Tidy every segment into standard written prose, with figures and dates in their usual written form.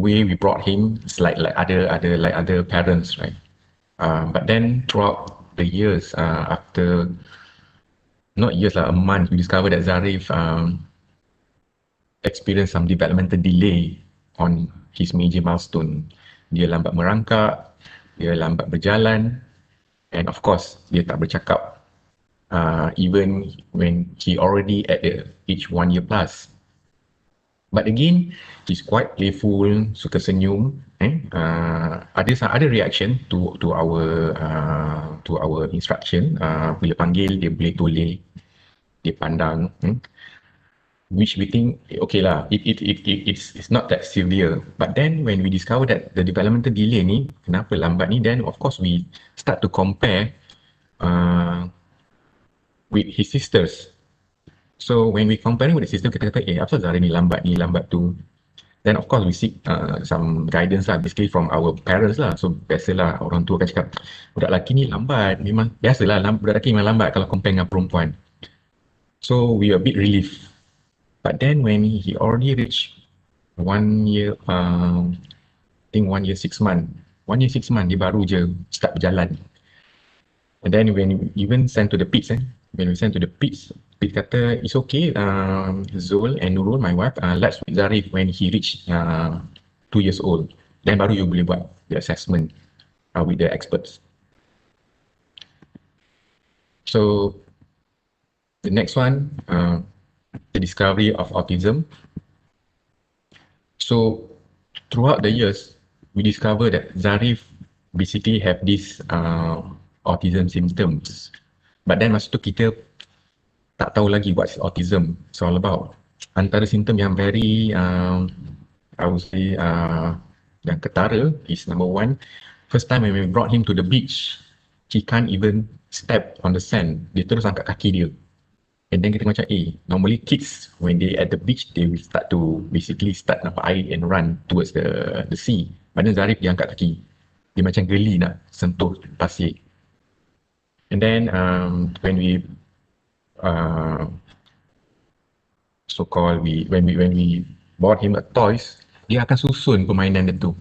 way we brought him is like other parents, right? But then throughout the years, after not years a month, we discovered that Dzarif experienced some developmental delay on his major milestone. Dia lambat merangkak, dia lambat berjalan, and of course dia tak bercakap. Even when he already at the age 1 year plus. But again, he's quite playful, suka senyum. Ada reaction to our instruction. Bila panggil dia boleh toleh, dia pandang. Which we think okay lah, it's not that severe. But then when we discover that the developmental delay ni kenapa lambat ni, then of course we start to compare with his sisters. So when we comparing with the sister, kita kata apa Zahra ni lambat tu. Then of course we seek some guidance lah, basically from our parents lah. So biasalah orang tua akan cakap budak lelaki ni lambat, memang biasalah budak lelaki memang lambat kalau compare dengan perempuan. So we a bit relief. But then when he already reached 1 year, I think 1 year 6 months. 1 year 6 months dia baru je start berjalan. And then when we even sent to the pits, when we sent to the pits, Pit kata it's okay, Dzul and Nurul, my wife, let's with Dzarif when he reached 2 years old. Then baru you boleh buat the assessment with the experts. So the next one, the discovery of autism. So throughout the years, we discovered that Dzarif basically have this autism symptoms. But then masa tu kita tak tahu lagi what's autism it's all about. Antara simptom yang very I would say yang ketara is number one, first time when we brought him to the beach, he can't even step on the sand. Dia terus angkat kaki dia. And then kita macam normally kids when they at the beach they will start to basically start nampak air and run towards the sea. But then Dzarif dia angkat kaki. Dia macam geli nak sentuh pasir. And then when we so-called when we bought him a toys, dia akan susun permainan dia tu.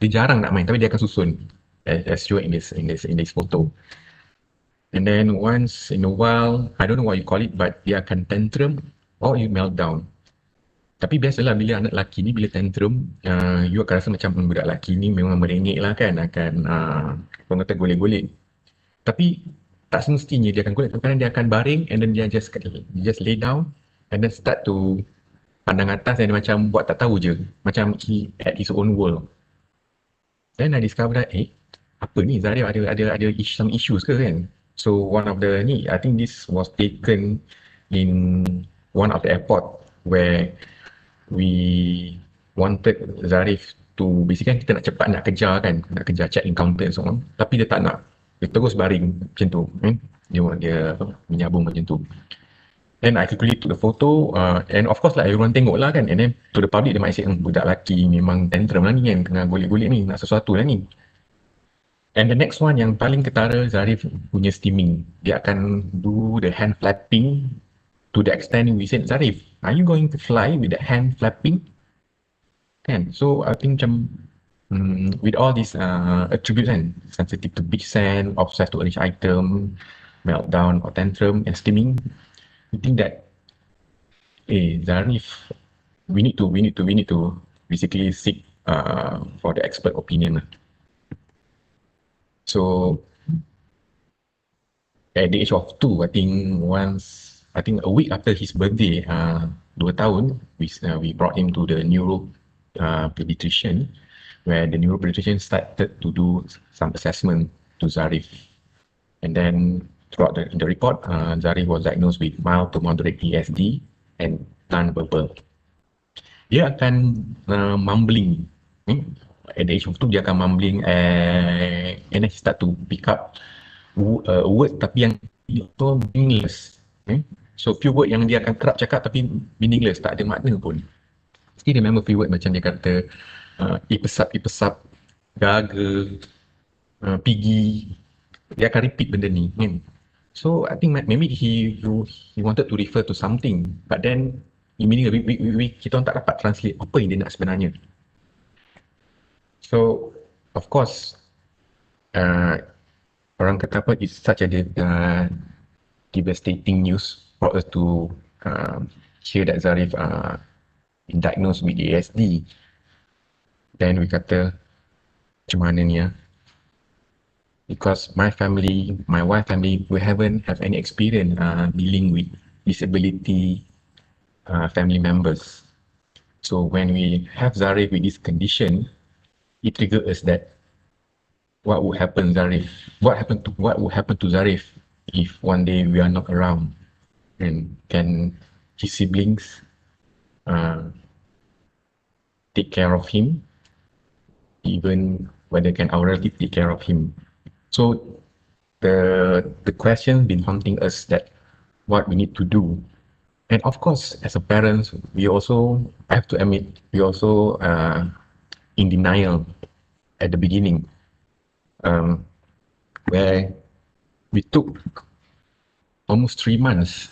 Dia jarang nak main tapi dia akan susun, as shown in this photo. And then once in a while, I don't know what you call it, but dia akan tantrum or you meltdown. Tapi biasalah bila anak lelaki ni bila tantrum, you akan rasa macam budak lelaki ni memang merengek lah kan, akan orang kata golek-golek. Tapi tak semestinya dia akan golek, kadang-kadang dia akan baring and then dia just lay down and then start to pandang atas dan dia macam buat tak tahu je, macam he at his own world. Then I discover that apa ni Dzarif ada some issues ke kan. So one of the ni, I think this was taken in one of the airport where we wanted Dzarif to basically kita nak cepat nak kejar check-in counter and so on, tapi dia tak nak. Dia terus baring macam tu, dia menyabung macam tu. Then I quickly took the photo and of course lah everyone tengok lah kan, and then to the public dia might say budak lelaki memang tantrum lah ni kan, tengah golek-golek ni, nak sesuatu lah ni. And the next one yang paling ketara, Dzarif punya steaming. Dia akan do the hand flapping to the extent we said, Dzarif, are you going to fly with the hand flapping? Kan? So I think macam with all these attributes kan, sensitive to beach sand, obsessed to each item, meltdown or tantrum and steaming, we think that Dzarif, we need to basically seek for the expert opinion. So at the age of 2, I think a week after his birthday, 2 tahun, we brought him to the neuro pediatrician, where the neuro pediatrician started to do some assessment to Dzarif. And then throughout the report, Dzarif was diagnosed with mild to moderate ASD and non-verbal. Dia akan mumbling. At the age of 2 dia akan mumbling and then he start to pick up a word tapi yang itu meaningless. So few word yang dia akan kerap cakap tapi meaningless, tak ada makna pun. Still remember few word macam dia kata ipesap, gaga, pigi. Dia akan repeat benda ni kan. So I think maybe he wanted to refer to something, but then meaning kita orang tak dapat translate apa yang dia nak sebenarnya. So, of course, uh, orang kata apa, it's such a devastating news for us to hear that Dzarif been diagnosed with ASD. Then we kata, macam mana ni ya? Because my family, my wife family, we haven't have any experience dealing with disability family members. So when we have Dzarif with this condition, it triggers us that what would happen Dzarif? What would happen to Dzarif if one day we are not around? And can his siblings uh, take care of him? Even whether can our relative take care of him? So the question been haunting us that what we need to do. And of course, as a parents, we also I have to admit we also in denial at the beginning, where we took almost 3 months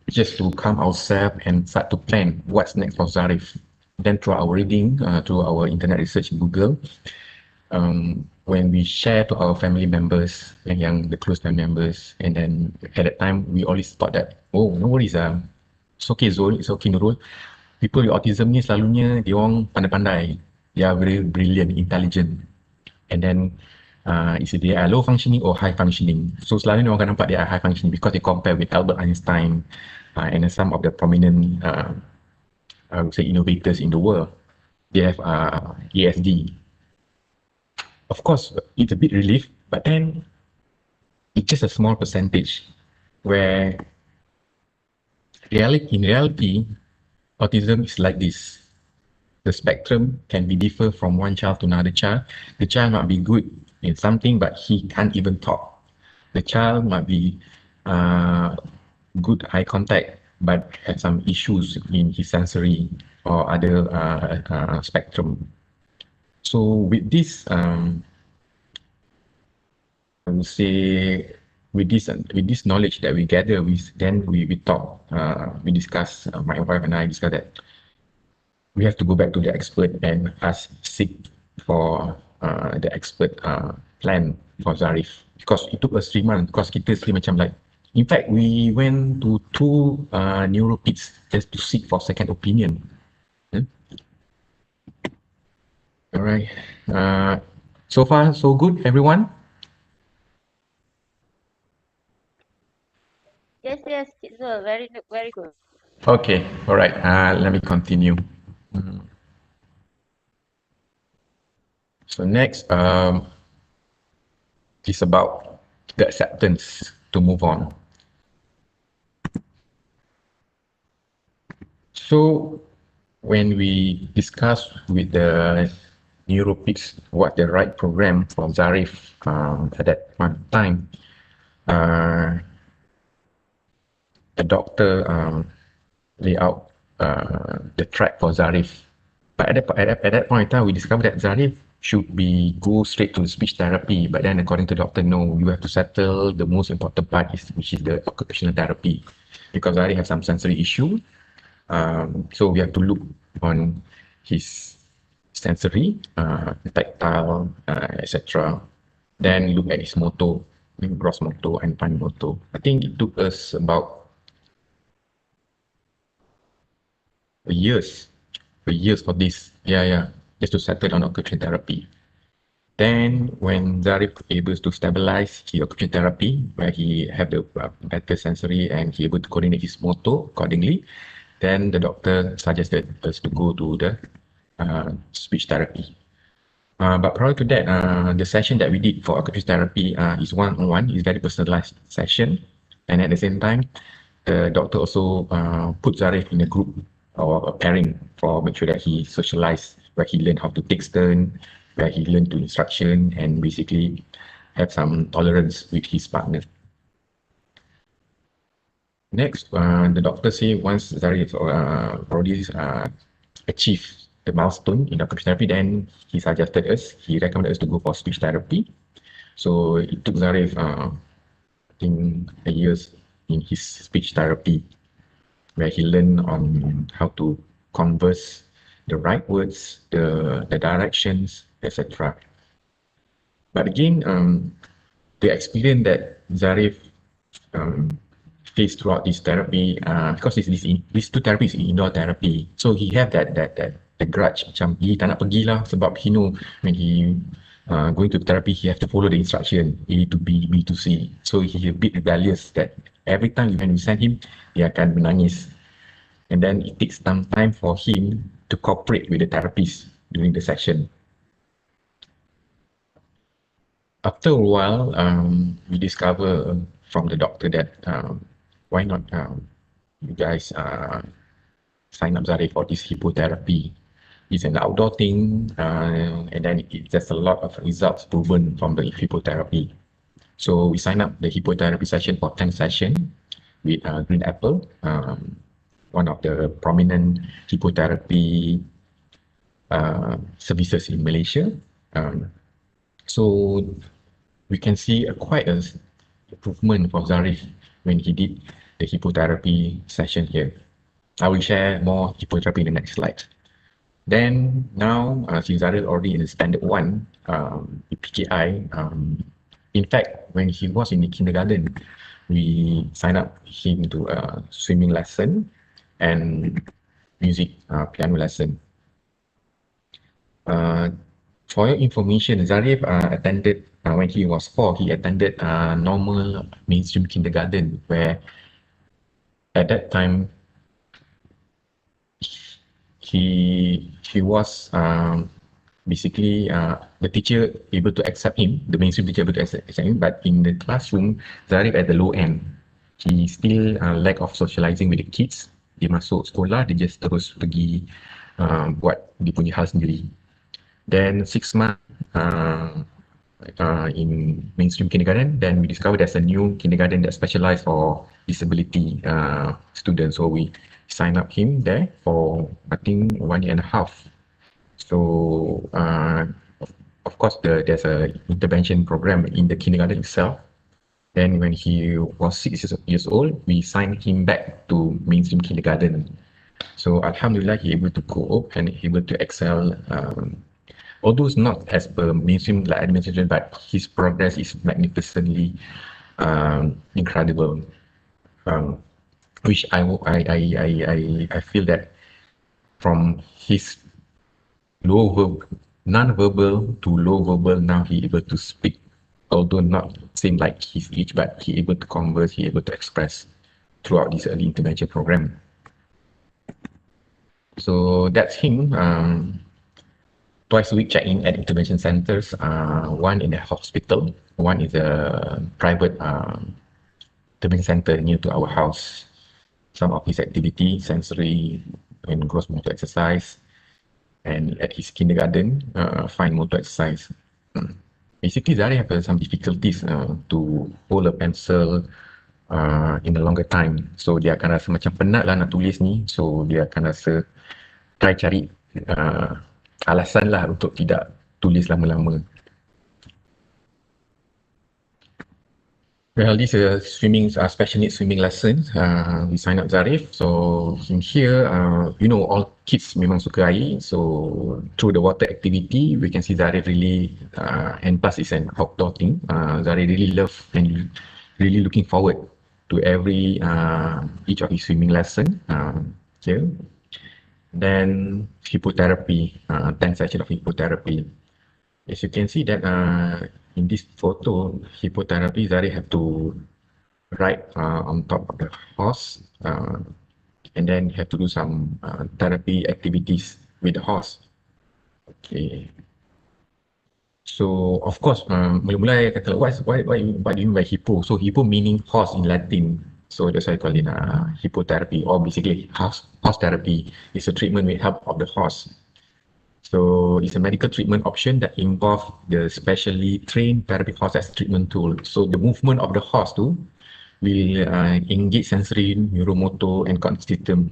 just to calm ourselves and start to plan what's next for Dzarif. Then through our reading, through our internet research in Google, when we share to our family members and the close family members, and then at that time we always thought that, oh, no worries, it's okay Zul, it's okay Nurul. People with autism ni selalunya dia orang pandai-pandai, they are very brilliant, intelligent, and then is it they are low functioning or high functioning. So selalunya orang akan nampak they are high functioning because they compare with Albert Einstein and some of the prominent I would say innovators in the world. They have ASD. Of course, it's a bit relief, but then it's just a small percentage where in reality, autism is like this. The spectrum can be differ from one child to another child. The child might be good in something, but he can't even talk. The child might be good eye contact, but have some issues in his sensory or other spectrum. So with this, I would say with this knowledge that we gather, we talk, we discuss. My wife and I discuss that we have to go back to the expert and seek for the expert plan for Dzarif, because it took us 3 months. Because kita still macam like, in fact, we went to 2 neuropeds just to seek for second opinion. All right. So far, so good, everyone. Yes, Dzul, very good. Okay. All right. Let me continue. So next, is about the acceptance to move on. So when we discuss with the neuropeaks what the right program for Dzarif at that point of time, the doctor lay out the track for Dzarif. But at that point in time, we discovered that Dzarif should be go straight to speech therapy. But then according to the doctor, no, you have to settle the most important part, which is the occupational therapy, because Dzarif has some sensory issue. So we have to look on his sensory, tactile, etc. Then look at his motor, gross motor and fine motor. I think it took us about years for this. Yeah, just to settle on occupational therapy. Then when Dzarif able to stabilize his occupational therapy, where he have the better sensory and he able to coordinate his motor accordingly, then the doctor suggested us to go to the speech therapy. But prior to that, the session that we did for occupational therapy is one-on-one, is very personalized session. And at the same time, the doctor also put Dzarif in a group or a pairing for make sure that he socialize, where he learn how to take turn, where he learn to instruction and basically have some tolerance with his partner. Next, the doctor say once Dzarif already achieve the milestone in occupational therapy, then he recommended us to go for speech therapy. So it took Dzarif, I think, a years in his speech therapy, where he learned on how to converse the right words, the directions, etc. But again, the experience that Dzarif um, faced throughout this therapy, because these two therapies indoor therapy, so he have that the grudge, macam he tak nak pergi lah sebab he know when he going to therapy he have to follow the instruction A to B, B to C. So he a bit rebellious that every time when you send him, dia akan menangis. And then it takes some time for him to cooperate with the therapist during the session. After a while, we discover from the doctor that why not you guys sign up Dzarif for this hippotherapy. It's an outdoor thing, and then there's a lot of results proven from the hippotherapy. So we sign up the hippotherapy session for 10 sessions with Green Apple, one of the prominent hippotherapy services in Malaysia. So we can see quite a improvement for Dzarif when he did the hippotherapy session here. I will share more hippotherapy in the next slide. Then now, since Dzarif already in the standard 1, PKI, in fact, when he was in the kindergarten, we signed up him to a swimming lesson and music piano lesson. For your information, Dzarif attended, when he was 4, he attended normal mainstream kindergarten, where at that time, he was basically the teacher able to accept him, the mainstream teacher able to accept him, but in the classroom, Dzarif at the low end. He still lack of socializing with the kids. Dia masuk sekolah, dia just terus pergi buat dia punya hal sendiri. Then 6 months in mainstream kindergarten, then we discovered there's a new kindergarten that specialized for disability students. So we signed up him there for I think 1.5 years. So of course there's a intervention program in the kindergarten itself. Then when he was 6 years old, we signed him back to mainstream kindergarten. So Alhamdulillah, he able to cope and able to excel. Although it's not as per mainstream like administration, but his progress is magnificently incredible. Which I feel that from his non-verbal to low verbal, now he able to speak, although not same like his age, but he able to converse, he able to express throughout this early intervention program. So that's him. Twice a week check-in at intervention centers, one in a hospital, one is a private intervention center near to our house. Some of his activity, sensory and gross motor exercise, and at his kindergarten, fine motor exercise. Basically, Dzarif have some difficulties to hold a pencil in a longer time. So dia akan rasa macam penat lah nak tulis ni. So dia akan rasa try cari alasan lah untuk tidak tulis lama-lama. Well, this is special needs swimming lessons. We sign up Dzarif. So in here, you know, all kids memang suka air. So through the water activity, we can see Dzarif really, and plus it's an outdoor thing. Dzarif really love and really looking forward to every each of his swimming lesson here. Then hippotherapy, 10 sessions of hippotherapy. As you can see that in this photo, hippotherapy, Dzarif have to ride on top of the horse, and then have to do some therapy activities with the horse. Okay. So of course, mula-mula I kata, what do you mean by hippo? So hippo meaning horse in Latin. So that's why I call it hippotherapy, or basically horse therapy. It's a treatment with help of the horse. So it's a medical treatment option that involves the specially trained therapy horse as a treatment tool. So the movement of the horse too will engage sensory, neuromotor and cognitive system.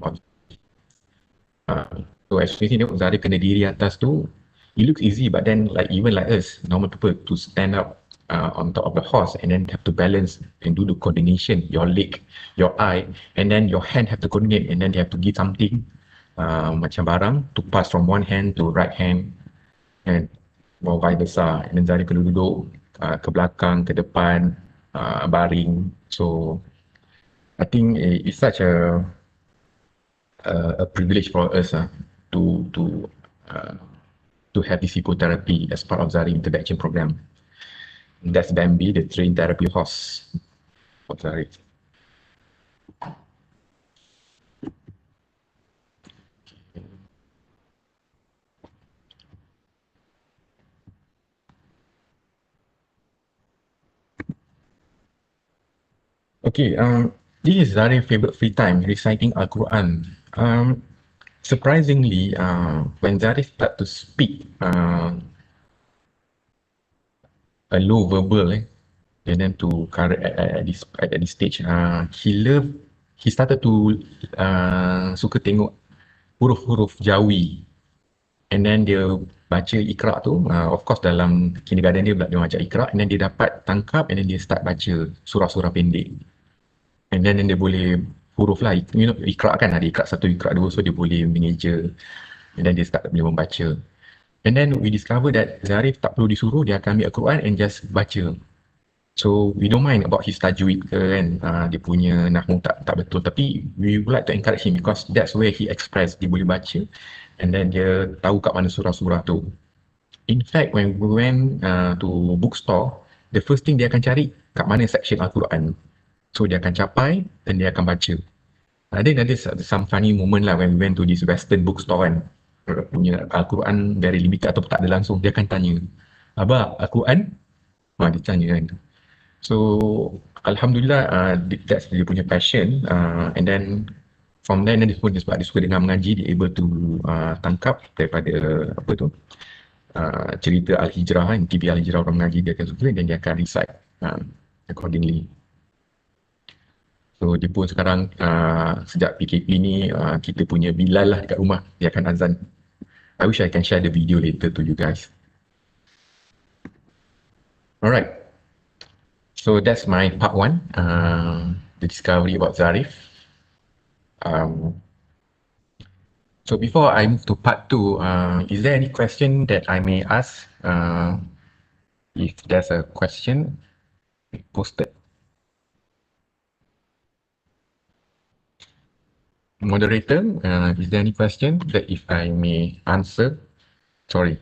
So as you see, Dzarif kena diri atas tu, it looks easy, but then like even like us, normal people, to stand up on top of the horse and then have to balance and do the coordination, your leg, your eye, and then your hand have to coordinate, and then they have to give something macam barang to pass from one hand to right hand and or vice versa. And then Zarif perlu duduk ke belakang, ke depan, baring. So I think it's such a privilege for us to uh, to have this psychotherapy as part of Zarif intervention program. That's Bambi, the trained therapy horse of Zarif. Okay, this is Zarif's favorite free time, reciting Al-Quran. Surprisingly, when Zarif start to speak a low verbal, and then to correct at this stage, he started to suka tengok huruf-huruf Jawi, and then dia baca Iqra tu, of course dalam kindergarten dia baca Iqra, and then dia dapat tangkap, and then dia start baca surah-surah pendek. And then dia boleh huruf lah, you know, Iqra kan ada Iqra 1, Iqra 2, so dia boleh mengeja, and then dia start boleh membaca. And then we discover that Zarif tak perlu disuruh, dia akan ambil Al-Quran and just baca. So we don't mind about his tajwid ke kan, dia punya nahwu tak betul, tapi we would like to encourage him because that's where he express, dia boleh baca and then dia tahu kat mana surah-surah tu. In fact, when we went to bookstore, the first thing dia akan cari kat mana section Al-Quran. So dia akan capai dan dia akan baca. Then ada some funny moment lah when we went to this western bookstore kan, punya Al-Quran very limited atau tak ada langsung, dia akan tanya, Abah, Al-Quran? Dia tanya kan. So Alhamdulillah, that's dia punya passion, and then from there dia sebab dia suka dengar mengaji, dia able to tangkap daripada apa tu, cerita Al-Hijrah kan, TV Al-Hijrah orang mengaji, dia akan suka dan dia akan recite accordingly. So dia pun sekarang sejak PKP ni kita punya Bilal lah dekat rumah, dia akan azan. I wish I can share the video later to you guys. Alright. So that's my part 1, the discovery about Zarif. So before I move to part 2, is there any question that I may ask? If there's a question, post it. Moderator, is there any question that if I may answer? Sorry.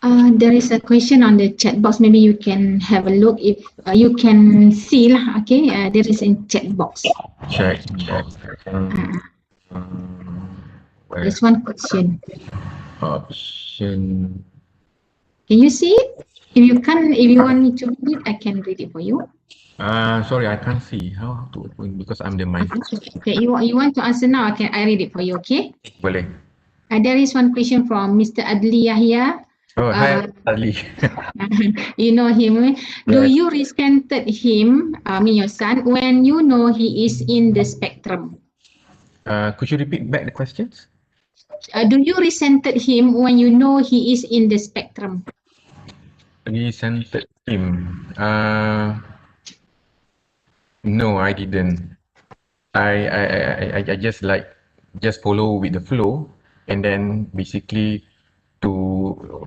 There is a question on the chat box. Maybe you can have a look if you can see lah. Okay, there is a chat box. Check. There's one question. Option. Can you see it? If you want me to read it, I can read it for you. Sorry, I can't see how to open because I'm the mic. Okay, you want to answer now? I read it for you. Okay. Boleh. There is one question from Mr. Adli Yahya. Oh, hi Adli. You know him. Do Yes. you resented him, your son, when you know he is in the spectrum? Could you repeat back the questions? Do you resented him when you know he is in the spectrum? Resented him. No, I didn't. I just follow with the flow, and then basically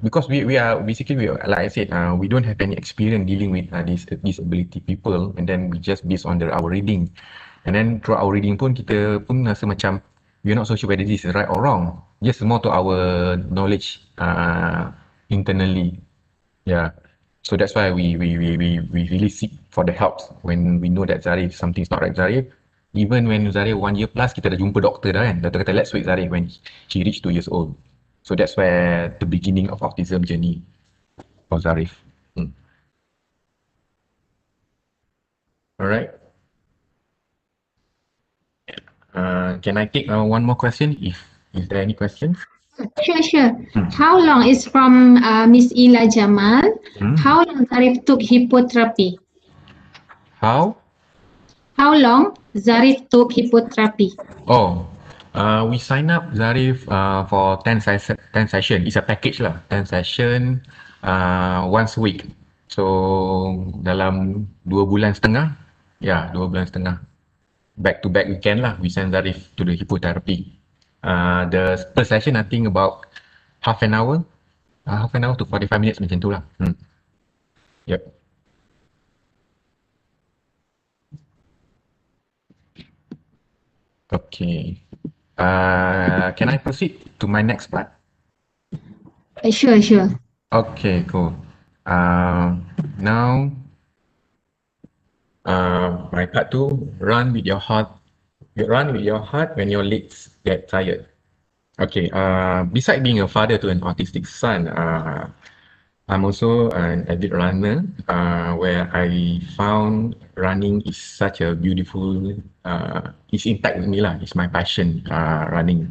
because we are like I said, we don't have any experience dealing with these disability people, and then we just based on our reading, and then through our reading pun kita pun rasa macam we're not so sure whether this is right or wrong, just more to our knowledge internally. Yeah. So that's why we really seek for the help when we know that Dzarif something's not right. Dzarif, even when Dzarif 1 year plus, kita dah jumpa doktor dah kan. Doktor kata let's wait Dzarif when she reached 2 years old. So that's where the beginning of autism journey for Dzarif. Alright. Can I take one more question? Is there any questions? Sure. How long is from Miss Ila Jamal? How long Zarif took hippotherapy? How long Zarif took hippotherapy? We sign up Dzarif for 10 session. It's a package lah. 10 session once a week. So dalam 2 bulan setengah, 2 bulan setengah. Back to back weekend lah, we send Dzarif to the hippotherapy. The per session I think about half an hour to 45 minutes macam tu lah. Yep. Okay. Can I proceed to my next part? Sure, sure. Okay, cool. Now, my part two, run with your heart. You run with your heart when your legs get tired. Okay, beside being a father to an autistic son, I'm also an avid runner, where I found running is such a beautiful, it's intact with me lah. It's my passion, running.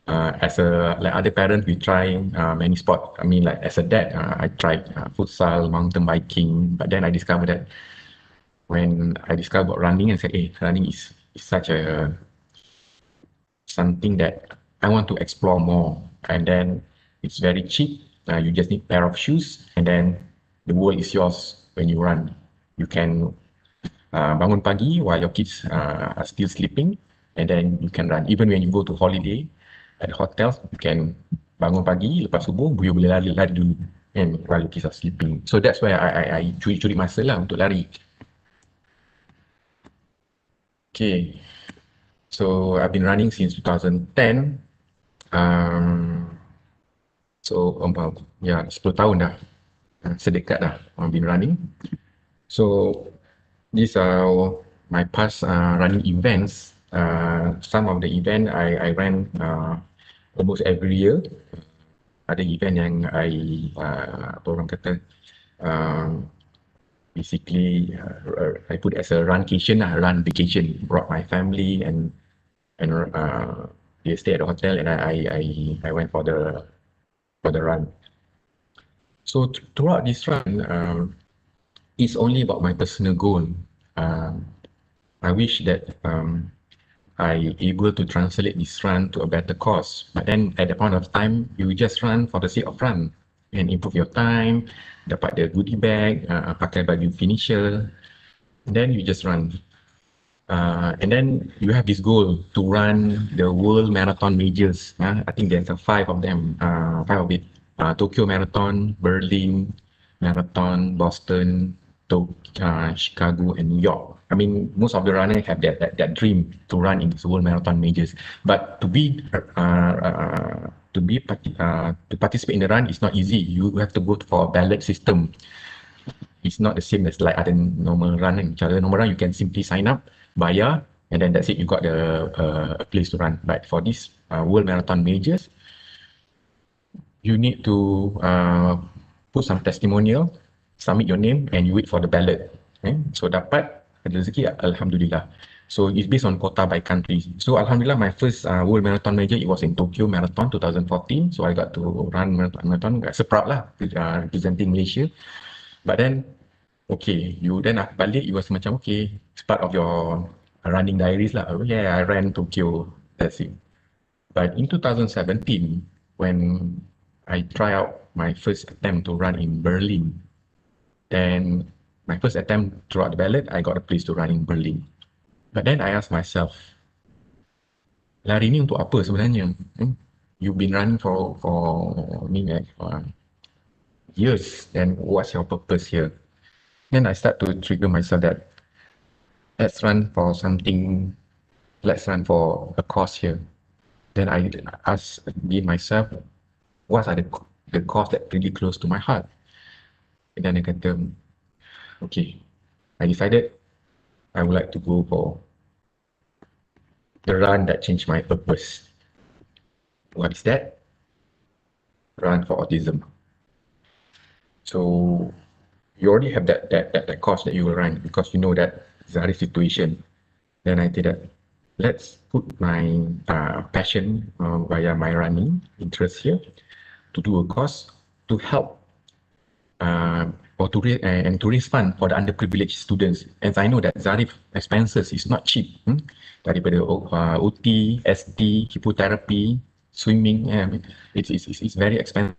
As a like other parents, we try many sports. I mean, like as a dad, I tried futsal, mountain biking, but then I discovered that when I discovered about running, I said, "Hey, running is such a something that I want to explore more." And then it's very cheap. You just need a pair of shoes, and then the world is yours when you run. You can bangun pagi while your kids are still sleeping, and then you can run. Even when you go to holiday at hotels, you can bangun pagi, lepas subuh, you boleh lari dulu, and while your kids are sleeping. So that's why I curi masa lah untuk lari. Okay, so I've been running since 2010. So about 10 tahun dah, sedekat dah I've been running. So these are my past running events. Some of the event I ran almost every year. Ada event yang apa orang kata, basically I put as a runcation lah, run vacation. Brought my family and they stay at the hotel, and I went for the run. So throughout this run, it's only about my personal goal. I wish that I able to translate this run to a better cause. But then at the point of time, you just run for the sake of run and improve your time, dapat the goodie bag, pakai baju finisher, then you just run. And then you have this goal to run the world marathon majors. I think there's 5 of them, 5 of it. Tokyo Marathon, Berlin Marathon, Boston, Chicago, and New York. I mean, most of the runners have that dream to run in this world marathon majors. But to participate in the run is not easy. You have to go for a ballot system. It's not the same as like other normal running. Other normal run, you can simply sign up, bayar, and then that's it. You got the place to run. But for this world marathon majors, you need to put some testimonial, submit your name, and you wait for the ballot. Okay? So dapat rezeki, alhamdulillah. So it's based on quota by country. So alhamdulillah, my first world marathon major, it was in Tokyo Marathon 2014. So I got to run marathon. So proud lah, representing Malaysia. But then, okay, you then balik, you was macam, okay, it's part of your running diaries lah. Oh yeah, I ran Tokyo, that's it. But in 2017, when I try out my first attempt to run in Berlin, then my first attempt throughout the ballot, I got a place to run in Berlin. But then I asked myself, lari ni untuk apa sebenarnya? You've been running for years, then what's your purpose here? Then I start to trigger myself that let's run for something, let's run for a cause here. Then I ask myself, what are the cause that really close to my heart? And then I kata, okay, I decided I would like to go for the run that changed my purpose. What is that? Run for Autism. So you already have that cause that you will run because you know that Dzarif situation. Then I did that. Let's put my passion via my running interest here to do a cause to help or to raise fund for the underprivileged students. As I know that Dzarif expenses is not cheap. Daripada OT, ST, chemotherapy, swimming, it's very expensive.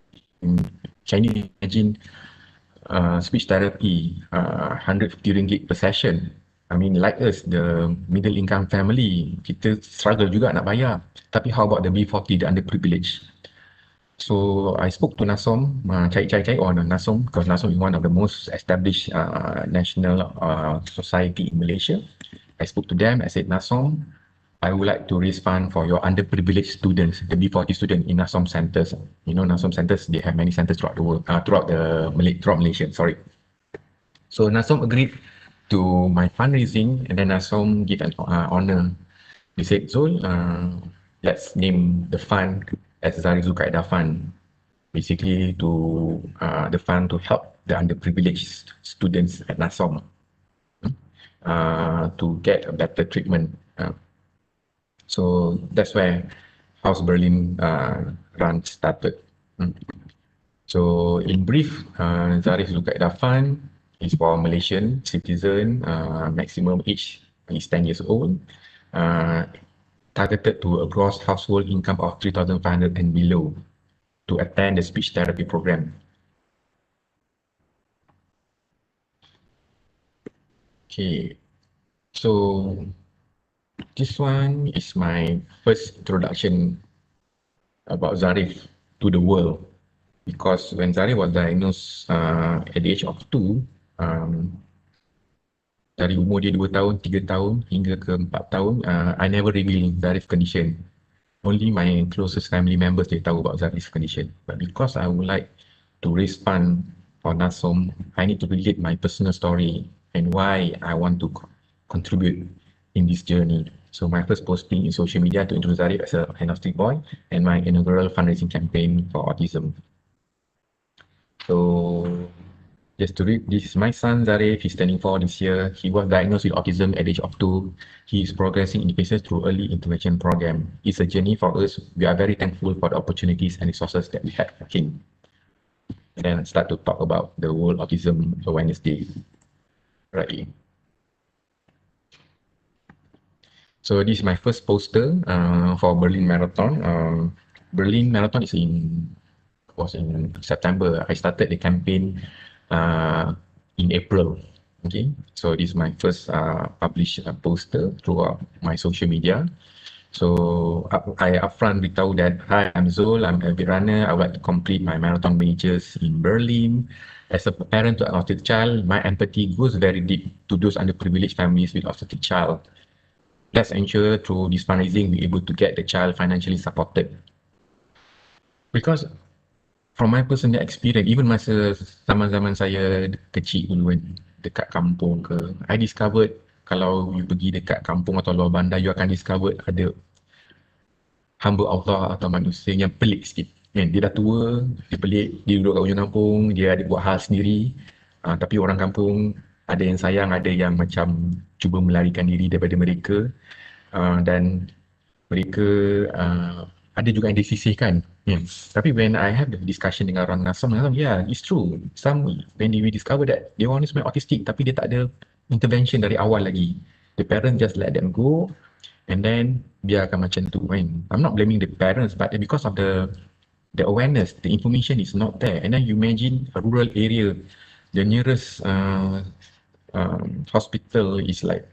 Can you imagine speech therapy, 150 ringgit per session? I mean, like us, the middle income family, kita struggle juga nak bayar. Tapi how about the B40, the underprivileged? So I spoke to Nasom, cari on Nasom, because Nasom is one of the most established national society in Malaysia. I spoke to them. I said, Nasom, I would like to raise fund for your underprivileged students, the B40 student in Nasom centers. You know, Nasom centers, they have many centers throughout the world, throughout Malaysia. Sorry. So Nasom agreed to my fundraising, and then Nasom give an honor. They said, Zul, let's name the fund as Dzarif Dzulkaedah Fund, basically to the fund to help the underprivileged students at Nasom to get a better treatment. So that's where House Berlin Run started. So in brief, Dzarif Dzulkaedah Fund is for Malaysian citizen, maximum age is 10 years old, targeted to a gross household income of 3,500 and below to attend the speech therapy program. Okay, so this one is my first introduction about Dzarif to the world, because when Dzarif was diagnosed at the age of 2, dari umur dia 2 tahun, 3 tahun hingga ke 4 tahun, I never reveal Dzarif condition. Only my closest family members they tahu about Dzarif condition. But because I would like to raise fund for Nasom, I need to relate my personal story and why I want to contribute in this journey. So my first posting in social media to introduce Dzarif as an autistic boy, and my inaugural fundraising campaign for autism. So just to read, this is my son Dzarif, he's turning 4 this year. He was diagnosed with autism at the age of 2. He is progressing in independence through early intervention program. It's a journey for us. We are very thankful for the opportunities and resources that we had for him. And then I start to talk about the World Autism Awareness Day. Right. So this is my first poster for Berlin Marathon. Berlin Marathon was in September. I started the campaign in April. Okay, so this is my first published poster throughout my social media. So I upfront beritahu that, hi, I'm Zul, I'm a avid runner. I would like to complete my marathon majors in Berlin. As a parent to an autistic child, my empathy goes very deep to those underprivileged families with autistic child. Let's ensure through this fundraising, we're able to get the child financially supported. Because from my personal experience, even masa zaman-zaman saya kecil dulu kan, dekat kampung ke, I discovered kalau you pergi dekat kampung atau luar bandar, you akan discover ada hamba Allah atau manusia yang pelik sikit. Kan? Dia dah tua, dia pelik, dia duduk kat hujung kampung, dia ada buat hal sendiri. Tapi orang kampung ada yang sayang, ada yang macam cuba melarikan diri daripada mereka. Dan mereka ada juga yang disisihkan. Tapi when I have the discussion dengan orang Nasom, yeah, it's true. Some when we discover that they want to be autistic, tapi dia tak ada intervention dari awal lagi. The parents just let them go, and then biarkan macam tu. I'm not blaming the parents, but because of the awareness, the information is not there. And then you imagine a rural area, the nearest hospital is like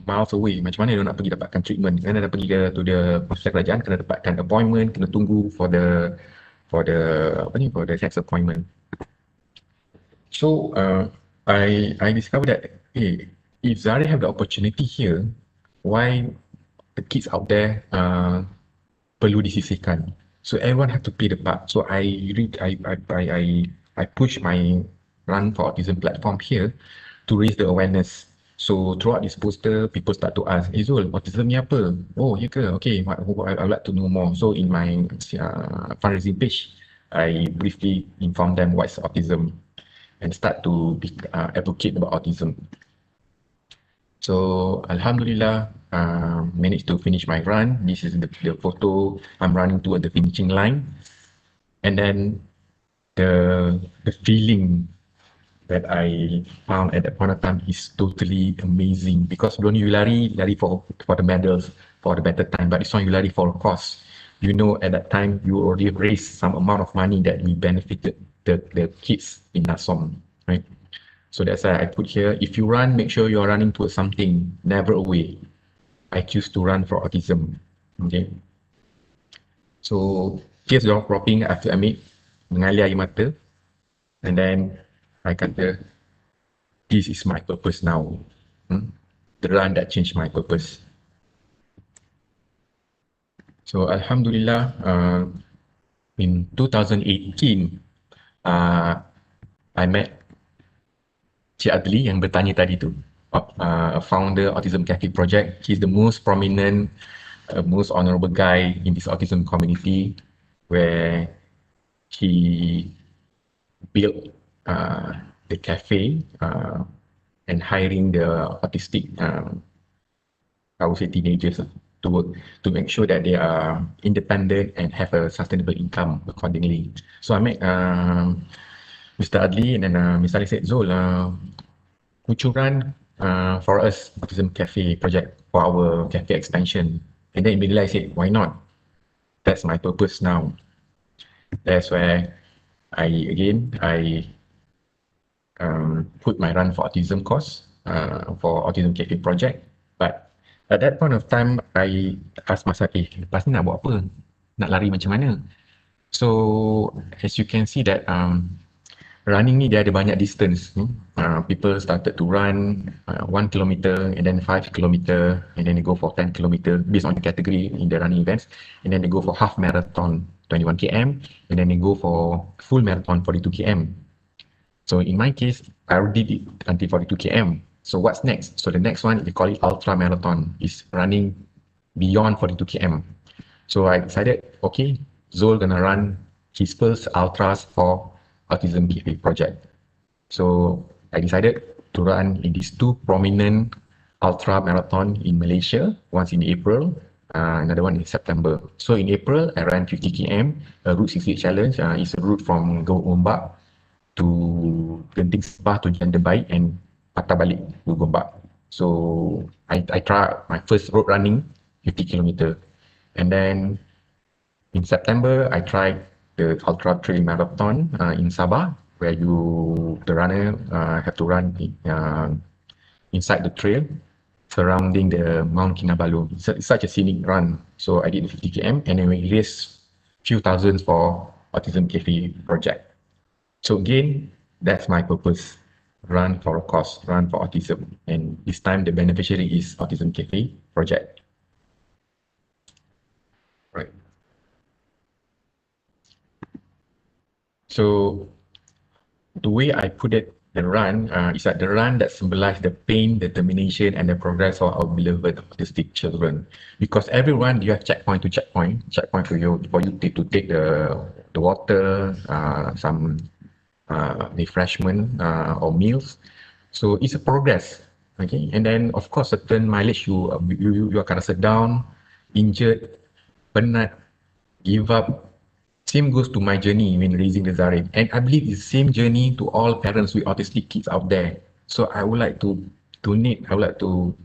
miles away. Macam mana dia nak pergi dapatkan treatment? Kena pergi ke to the hospital kerajaan, kena dapatkan appointment, kena tunggu for the next appointment. So I discovered that if Dzarif have the opportunity here, why the kids out there perlu disisihkan? So everyone have to play the part. So I push my Run For Autism platform here to raise the awareness. So throughout this poster, people start to ask, Zul, autism ni apa? Oh, ya ke? Okay, I would like to know more. So in my fundraising page, I briefly inform them what's autism and start to advocate about autism. So Alhamdulillah, managed to finish my run. This is the photo. I'm running toward the finishing line. And then the feeling that I found at that point of time is totally amazing, because don't you lari for the medals, for the better time, but it's not you lari for a cause. You know, at that time you already raised some amount of money that we benefited the kids in Nasom, right? So that's why I put here, if you run, make sure you're running towards something, never away. I choose to run for autism. Okay. So tears dropping, I have to admit, mengalir air mata. And then I kata, this is my purpose now. The run that changed my purpose. So Alhamdulillah, in 2018, I met Cik Adli yang bertanya tadi tu, founder Autism Cafe Project. He's the most prominent, most honorable guy in this autism community, where he built the cafe and hiring the autistic, I would say teenagers, to work to make sure that they are independent and have a sustainable income accordingly. So I met Mr. Adli, and then Mr. Ali said, Zul, would you run for us Autism Cafe project for our cafe expansion? And then immediately I said, why not? That's my purpose now. That's where I put my Run for Autism course for Autism Cafe project. But at that point of time, I asked myself, lepas ni nak buat apa? Nak lari macam mana? So as you can see that running ni dia ada banyak distance. People started to run 1 kilometer and then 5 kilometer and then they go for 10 kilometer based on the category in the running events, and then they go for half marathon 21 km and then they go for full marathon 42 km. So in my case, I already did until 42 km. So what's next? So the next one, they call it ultra marathon, is running beyond 42 km. So I decided, okay, Zul gonna run his first ultras for Autism Cafe project. So I decided to run in these two prominent ultra marathon in Malaysia, once in April, another one in September. So in April, I ran 50 km, Route 68 Challenge. It's a route from Gombak to Genting Spa to Janda Baik and patah balik to Gombak. So I tried my first road running, 50 kilometer. And then in September, I tried the Ultra Trail Marathon in Sabah, where the runner have to run inside the trail surrounding the Mount Kinabalu. It's such a scenic run. So I did 50 km and then we raised few thousands for Autism Cafe project. So again, that's my purpose. Run for a cause, run for autism. And this time the beneficiary is Autism Cafe project. Right. So the way I put it, the run is that the run that symbolizes the pain, determination, and the progress of our beloved autistic children. Because every run you have checkpoint to checkpoint for you to take the water, some refreshment or meals. So it's a progress, okay. And then of course certain mileage you akan rasa down, injured, penat, give up. Same goes to my journey when raising the Dzarif, and I believe it's the same journey to all parents with autistic kids out there. So I would like to donate, I would like to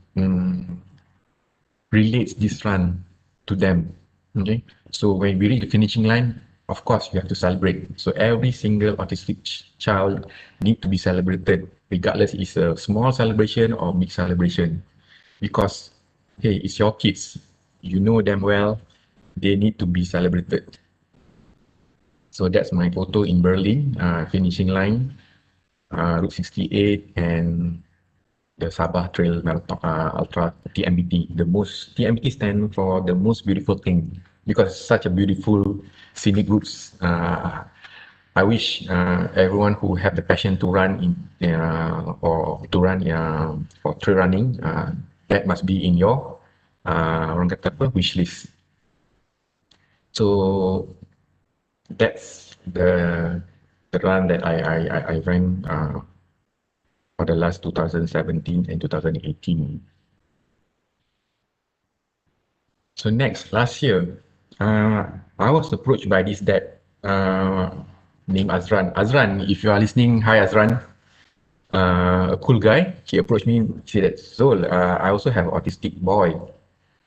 relate this run to them. Okay, so when we reach the finishing line, of course you have to celebrate. So every single autistic child need to be celebrated, regardless it's a small celebration or big celebration, because hey, it's your kids, you know them well, they need to be celebrated. So that's my photo in Berlin, finishing line, Route 68 and the Sabah Trail Marathon, Ultra TMBT. TMBT stand for the most beautiful thing, because it's such a beautiful scenic routes. I wish everyone who have the passion to run or to run for trail running, that must be in your orang kata apa, wish list. So that's the run that I ran for the last 2017 and 2018. So next, last year, I was approached by this dad named Azran. Azran, if you are listening, hi Azran. A cool guy. He approached me, he said, Zul, I also have an autistic boy.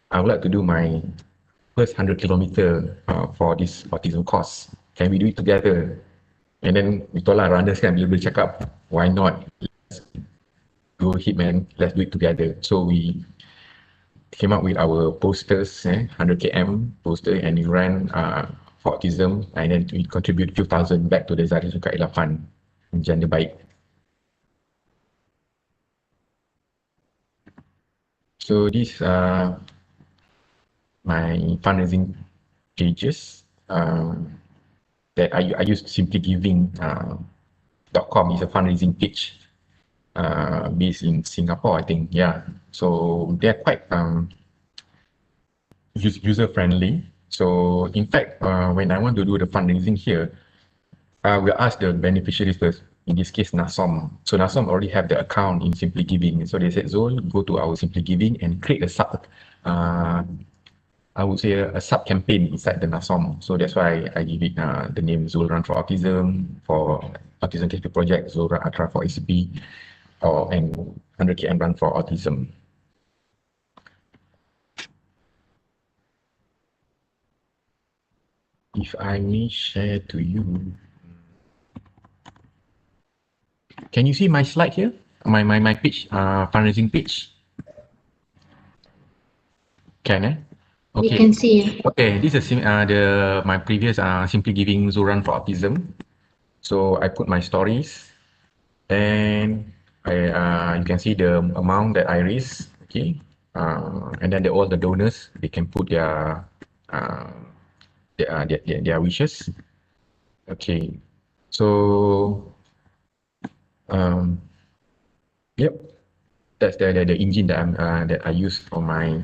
I would like to do my first 100 kilometer for this autism course. Can we do it together? And then we told lah, runners kan, bila boleh cakap, why not? go Hitman, let's do it together. So we came up with our posters, 100 km poster, and we ran for autism, and then we contribute few thousand back to the Dzarif Dzulkaedah Fund, Gender Baik. So these are my fundraising pages that I use simpligiving.com is a fundraising page based in Singapore, I think. Yeah, so they're quite user friendly. So in fact, when I want to do the fundraising here, we'll ask the beneficiaries first. In this case, NASOM. So NASOM already have the account in Simply Giving. So they said, Zul, go to our Simply Giving and create a sub, I would say a sub campaign inside the NASOM. So that's why I give it the name Zul Run For Autism, for Autism Capital Project, Zul Run Ultra for ACP, and 100 km Run For Autism. If I may share to you, can you see my slide here? My page, fundraising page? Can eh? We Okay. can see. Okay, this is my previous Simply Giving Zul Run For Autism. So I put my stories, and you can see the amount that I raised. Okay, and then all the donors, they can put their wishes. Okay, so yep, that's the engine that I use for my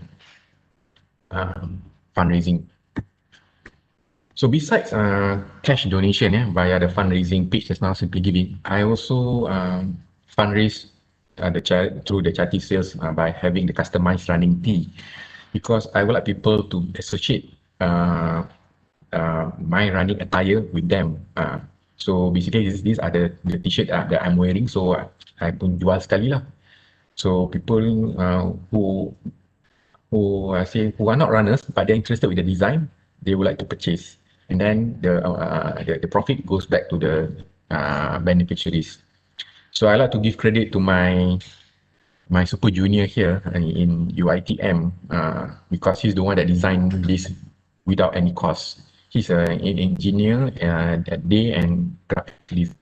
fundraising. So besides cash donation via the fundraising page that's now Simply Giving, I also fundraise through the charity sales by having the customized running tee, because I would like people to associate my running attire with them. So basically these are the t-shirt that I'm wearing, so I pun jual sekali lah. So people who are not runners but they're interested with the design, they would like to purchase, and then the profit goes back to the beneficiaries. So I like to give credit to my super junior here in UITM because he's the one that designed this without any cost. He's an engineer at day and graphic design.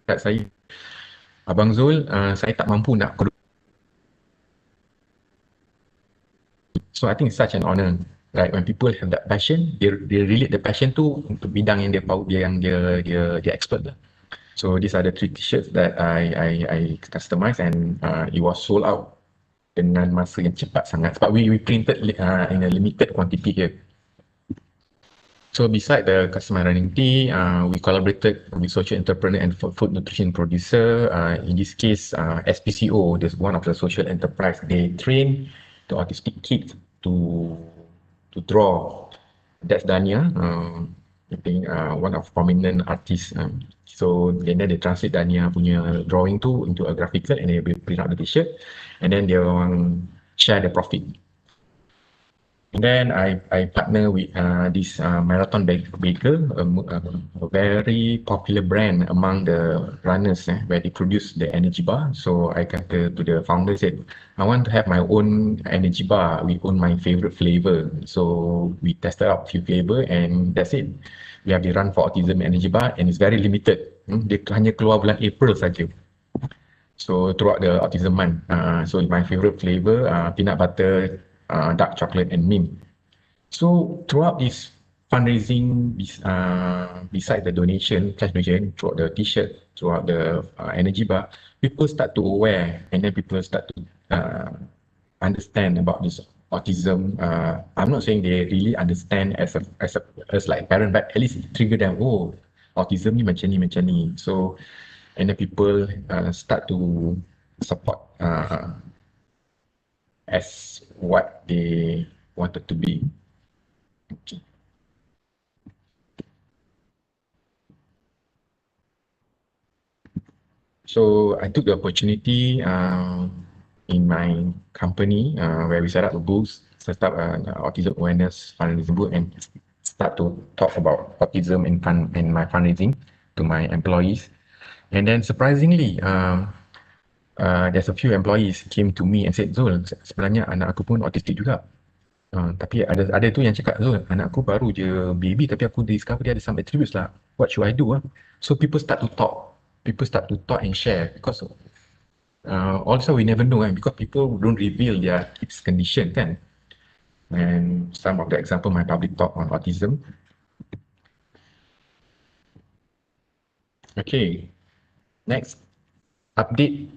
Saya, Abang Zul, saya tak mampu nak. So I think it's such an honor, right? When people have that passion, they relate the passion to untuk bidang yang dia expert lah. So these are the 3 t-shirts that I customized, and it was sold out dengan masa yang cepat sangat. But we printed in a limited quantity here. So beside the customer running tee, we collaborated with social entrepreneur and food nutrition producer. In this case, SPCO, this one of the social enterprise. They train the autistic kids to draw. That's Dania, I think one of prominent artists. So then they translate Dania punya drawing tu into a graphical, and they print out the t-shirt, and then they share the profit. And then I partner with this Marathon Baker, a very popular brand among the runners, where they produce the energy bar. So I kata to the founder, said, I want to have my own energy bar with my favorite flavor. So we tested out a few flavor, and that's it. We have the Run For Autism energy bar, and it's very limited. Dia hanya keluar bulan April saja. So throughout the autism month, so my favorite flavor, peanut butter, dark chocolate, and mint. So throughout this fundraising, beside the donation, cash donation, throughout the t-shirt, throughout the energy bar, people start to aware, and then people start to understand about this autism. I'm not saying they really understand as like parent, but at least trigger them. Oh, autism ni macam ni. So, and then people start to support as what they wanted to be. Okay. So I took the opportunity in my company where we set up a booth, set up an autism awareness fundraising booth, and start to talk about autism and my fundraising to my employees. And then surprisingly, there's a few employees came to me and said, Zul, sebenarnya anak aku pun autistic juga. Tapi ada tu yang cakap, Zul, anak aku baru je baby tapi aku discover dia ada some attributes lah. What should I do? So people start to talk. People start to talk and share because also we never know because people don't reveal their kids condition kan. And some of the example my public talk on autism. Okay, next update.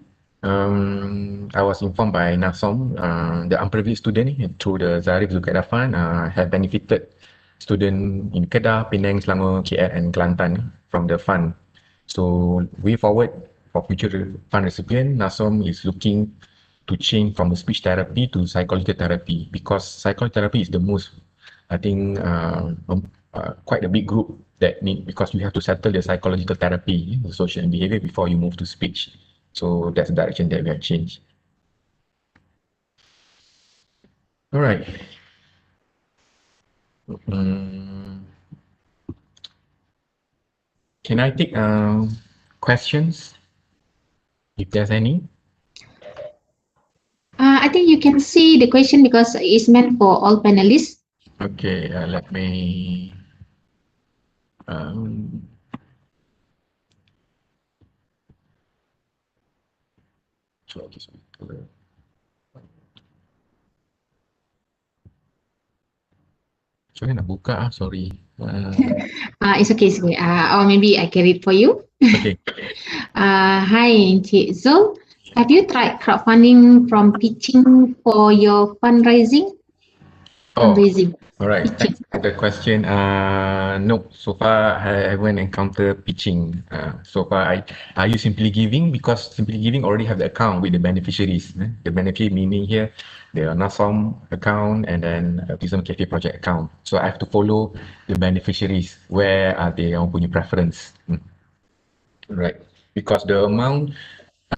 I was informed by NASOM, the unprivileged student through the Dzarif Dzulkaedah Fund have benefited student in Kedah, Penang, Selangor, KL and Kelantan from the fund. So way forward for future fund recipient, NASOM is looking to change from the speech therapy to psychological therapy because psychological therapy is the most, I think, quite a big group that need, because you have to settle the psychological therapy, the social and behavior before you move to speech. So that's the direction that we have changed. All right. Can I take questions if there's any? I think you can see the question because it's meant for all panelists. Okay, let me try this one. Saya nak buka sorry. It's okay, it's okay. Or maybe I can read for you. Okay. Hi, Encik Zul. Have you tried crowdfunding from pitching for your fundraising? Fundraising. All right. Thanks for the question. No, so far I haven't encountered pitching. So far I use Simply Giving because Simply Giving already have the account with the beneficiaries. The beneficiary meaning here the NASOM account and then Autism Cafe Project account. So I have to follow the beneficiaries. Where are they on punya preference? Right. Because the amount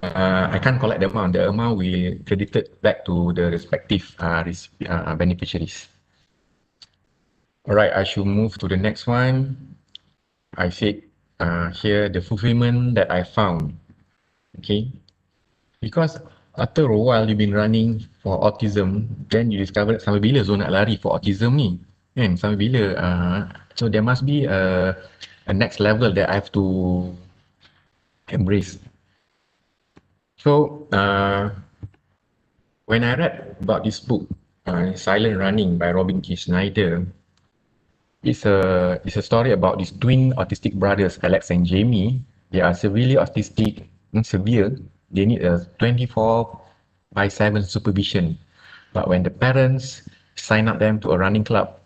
I can't collect the amount. The amount we credited back to the respective beneficiaries. All right, I should move to the next one. I said here the fulfillment that I found. Okay, because after a while you've been running for autism, then you discover sampai bila Zul nak lari for autism ni, kan? Sampai bila? So there must be a next level that I have to embrace. So when I read about this book, Silent Running by Robin K. Schneider, it's a story about these twin autistic brothers, Alex and Jamie. They are severely autistic, severe. They need a 24/7 supervision. But when the parents sign up them to a running club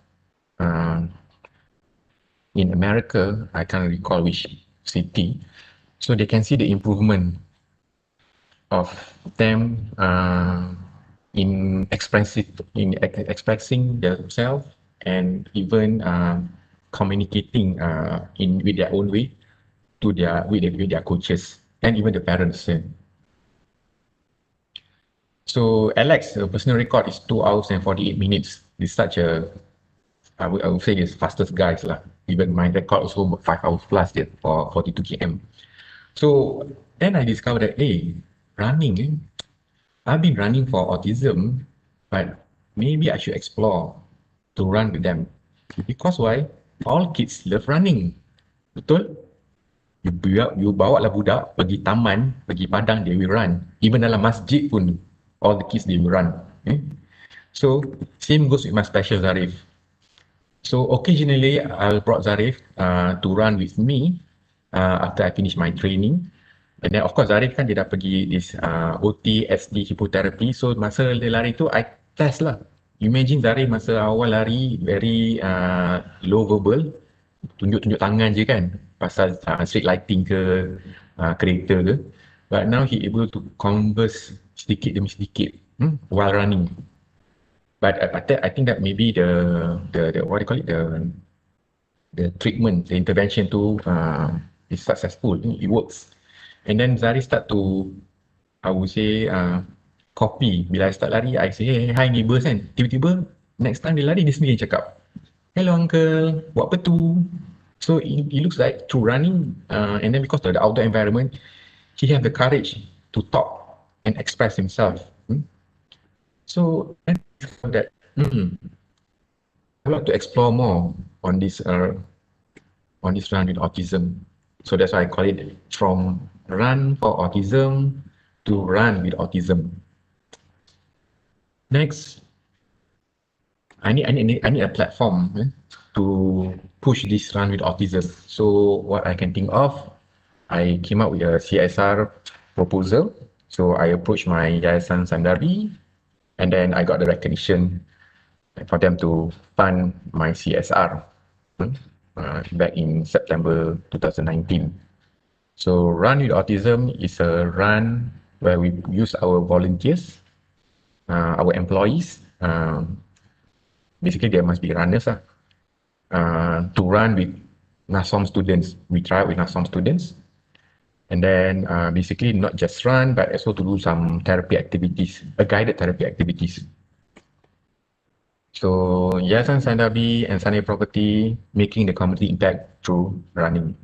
in America, I can't recall which city, so they can see the improvement of them in expressing themselves and even communicating with their own way to with their coaches and even the parents. So Alex, the personal record is 2 hours and 48 minutes. It's such a, I would say it's fastest guys lah. Even my record also 5 hours plus for 42 km. So then I discovered that, hey, running, I've been running for autism, but maybe I should explore to run with them. Because why? All kids love running. Betul? You bawa lah budak pergi taman, pergi padang, they will run. Even dalam masjid pun, all the kids they will run. Okay? So same goes with my special Dzarif. So occasionally I'll brought Dzarif to run with me after I finish my training. And then of course Dzarif kan dia dah pergi this OT, ST, hippotherapy. So masa dia lari tu I test lah. Imagine Dzarif masa awal lari very low verbal, tunjuk-tunjuk tangan je kan pasal street lighting ke kereta ke. But now he able to converse sedikit demi sedikit while running. But I think that maybe the what do you call it, the treatment, the intervention tu is successful. It works. And then Dzarif start to, I would say, copy. Bila I start lari, I say, hey, hi neighbours kan. Tiba-tiba, next time dia lari, dia sendiri cakap, hello uncle, buat apa tu? So it looks like through running, and then because of the outdoor environment, he have the courage to talk and express himself. So that I would like to explore more on this run with autism. So that's why I call it from Run for Autism to Run with Autism. Next, I need a platform to push this Run with Autism. So what I can think of, I came up with a CSR proposal. So I approached my Yayasan Sandari, and then I got the recognition for them to fund my CSR back in September 2019. So Run with Autism is a run where we use our volunteers, our employees. Basically, there must be runners to run with NASOM students. We try with NASOM students. And then basically not just run, but also to do some therapy activities, guided therapy activities. So Yayasan Sandabi and Sunny Property making the community impact through running.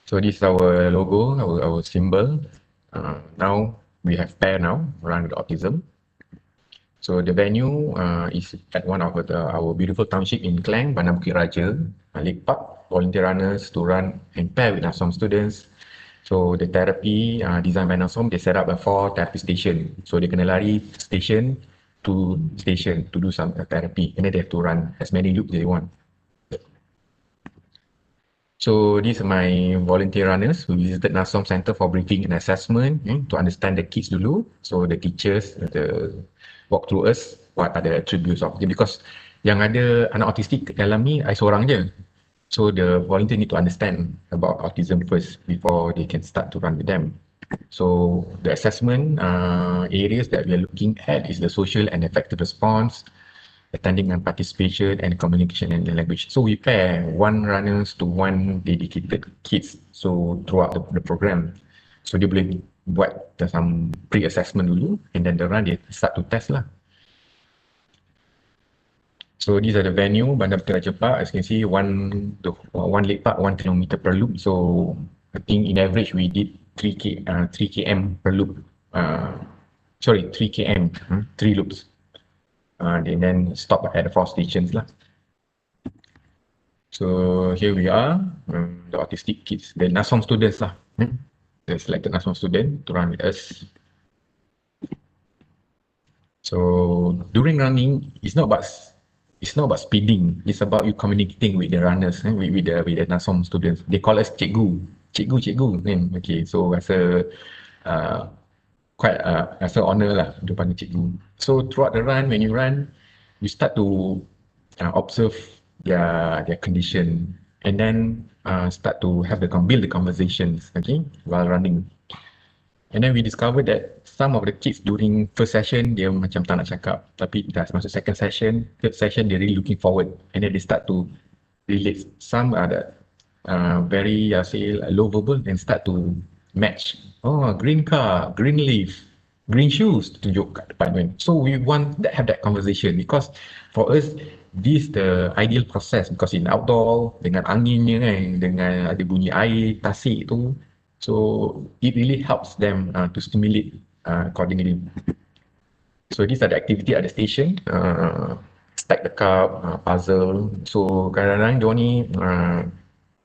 So this is our logo, our symbol. Now we have pair now, Run with Autism. So the venue is at one of our beautiful township in Klang, Bandar Bukit Raja, Lake Park. Volunteer runners to run and pair with NASOM students. So the therapy designed by NASOM, they set up a 4 therapy station. So they kena lari station to do some therapy, and then they have to run as many loops they want. So these are my volunteer runners who visited NASOM Center for briefing and assessment to understand the kids dulu. So the teachers walk through us what are the attributes of them, because yang ada anak autistik dalam ni I seorang je. So the volunteer need to understand about autism first before they can start to run with them. So the assessment areas that we are looking at is the social and effective response, attending and participation, and communication and language. So we pair one runners to one dedicated kids. So throughout the program, so dia boleh buat some pre-assessment dulu, and then the run they start to test lah. So these are the venue, Bandar Bukit Raja Park. As you can see, one lake park, 1 kilometer per loop. So I think in average we did 3 km per loop. 3 km, 3 loops. And then stop at the 4 stations lah. So here we are, the autistic kids, the NASOM students lah. The selected NASOM student to run with us. So during running, it's not about speeding. It's about you communicating with the runners, with the NASOM students. They call us cikgu. Okay, so rasa quite rasa honor lah to panggil cikgu. So throughout the run, when you run, you start to observe their condition, and then start to build the conversations, okay, while running. And then we discovered that some of the kids during first session dia macam tak nak cakap, tapi dah masuk second session, third session they really looking forward, and then they start to relate. Some are very low verbal and start to match. Oh, green car, green leaf, green shoes, tunjuk kat depan. So we want to have that conversation, because for us this the ideal process, because in outdoor dengan anginnya kan, dengan ada bunyi air tasik tu. So it really helps them to stimulate accordingly. So these are the activity at the station, stack the cup, puzzle. So kadang-kadang diorang ni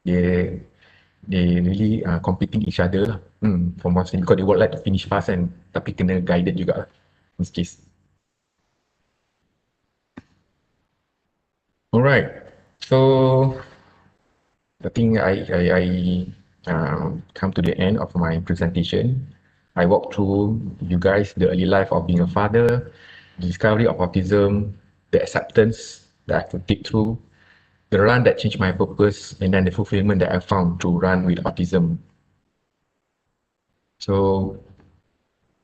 they really competing each other lah. For most, because they would like to finish fast and tapi kena guided juga lah in this case. Alright, so I think I come to the end of my presentation. I walked through you guys the early life of being a father, the discovery of autism, the acceptance that I have to take through, the run that changed my purpose, and then the fulfillment that I found to Run with Autism. So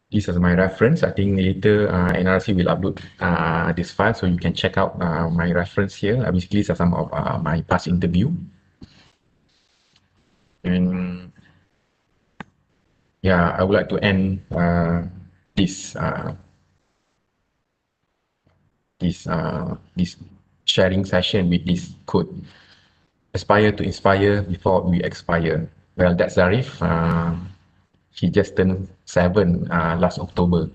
this is my reference. I think later NRC will upload this file, so you can check out my reference here. Basically, these are some of my past interview. And yeah, I would like to end this sharing session with this quote: "Aspire to inspire before we expire." Well, that's Dzarif. He just turned 7 last October.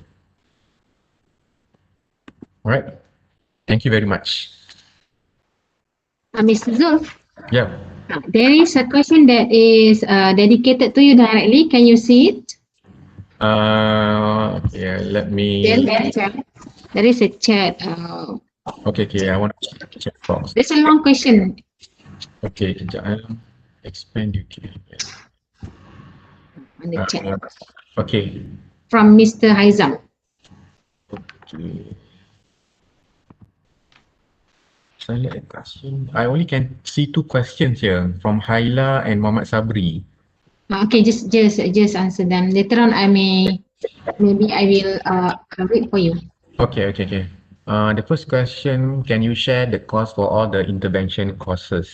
All right. Thank you very much. Mr. Dzul, Yeah. there is a question that is dedicated to you directly. Can you see it? Yeah, let me. There is a chat. Okay, I want to check box. There's a long question. Okay, kejap. Expand UK. On the chat Okay. from Mr. Haizam. Okay. Select question. I only can see 2 questions here from Haila and Muhammad Sabri. Okay, just answer them. Later on, maybe I will read for you. Okay. The first question, can you share the cost for all the intervention courses?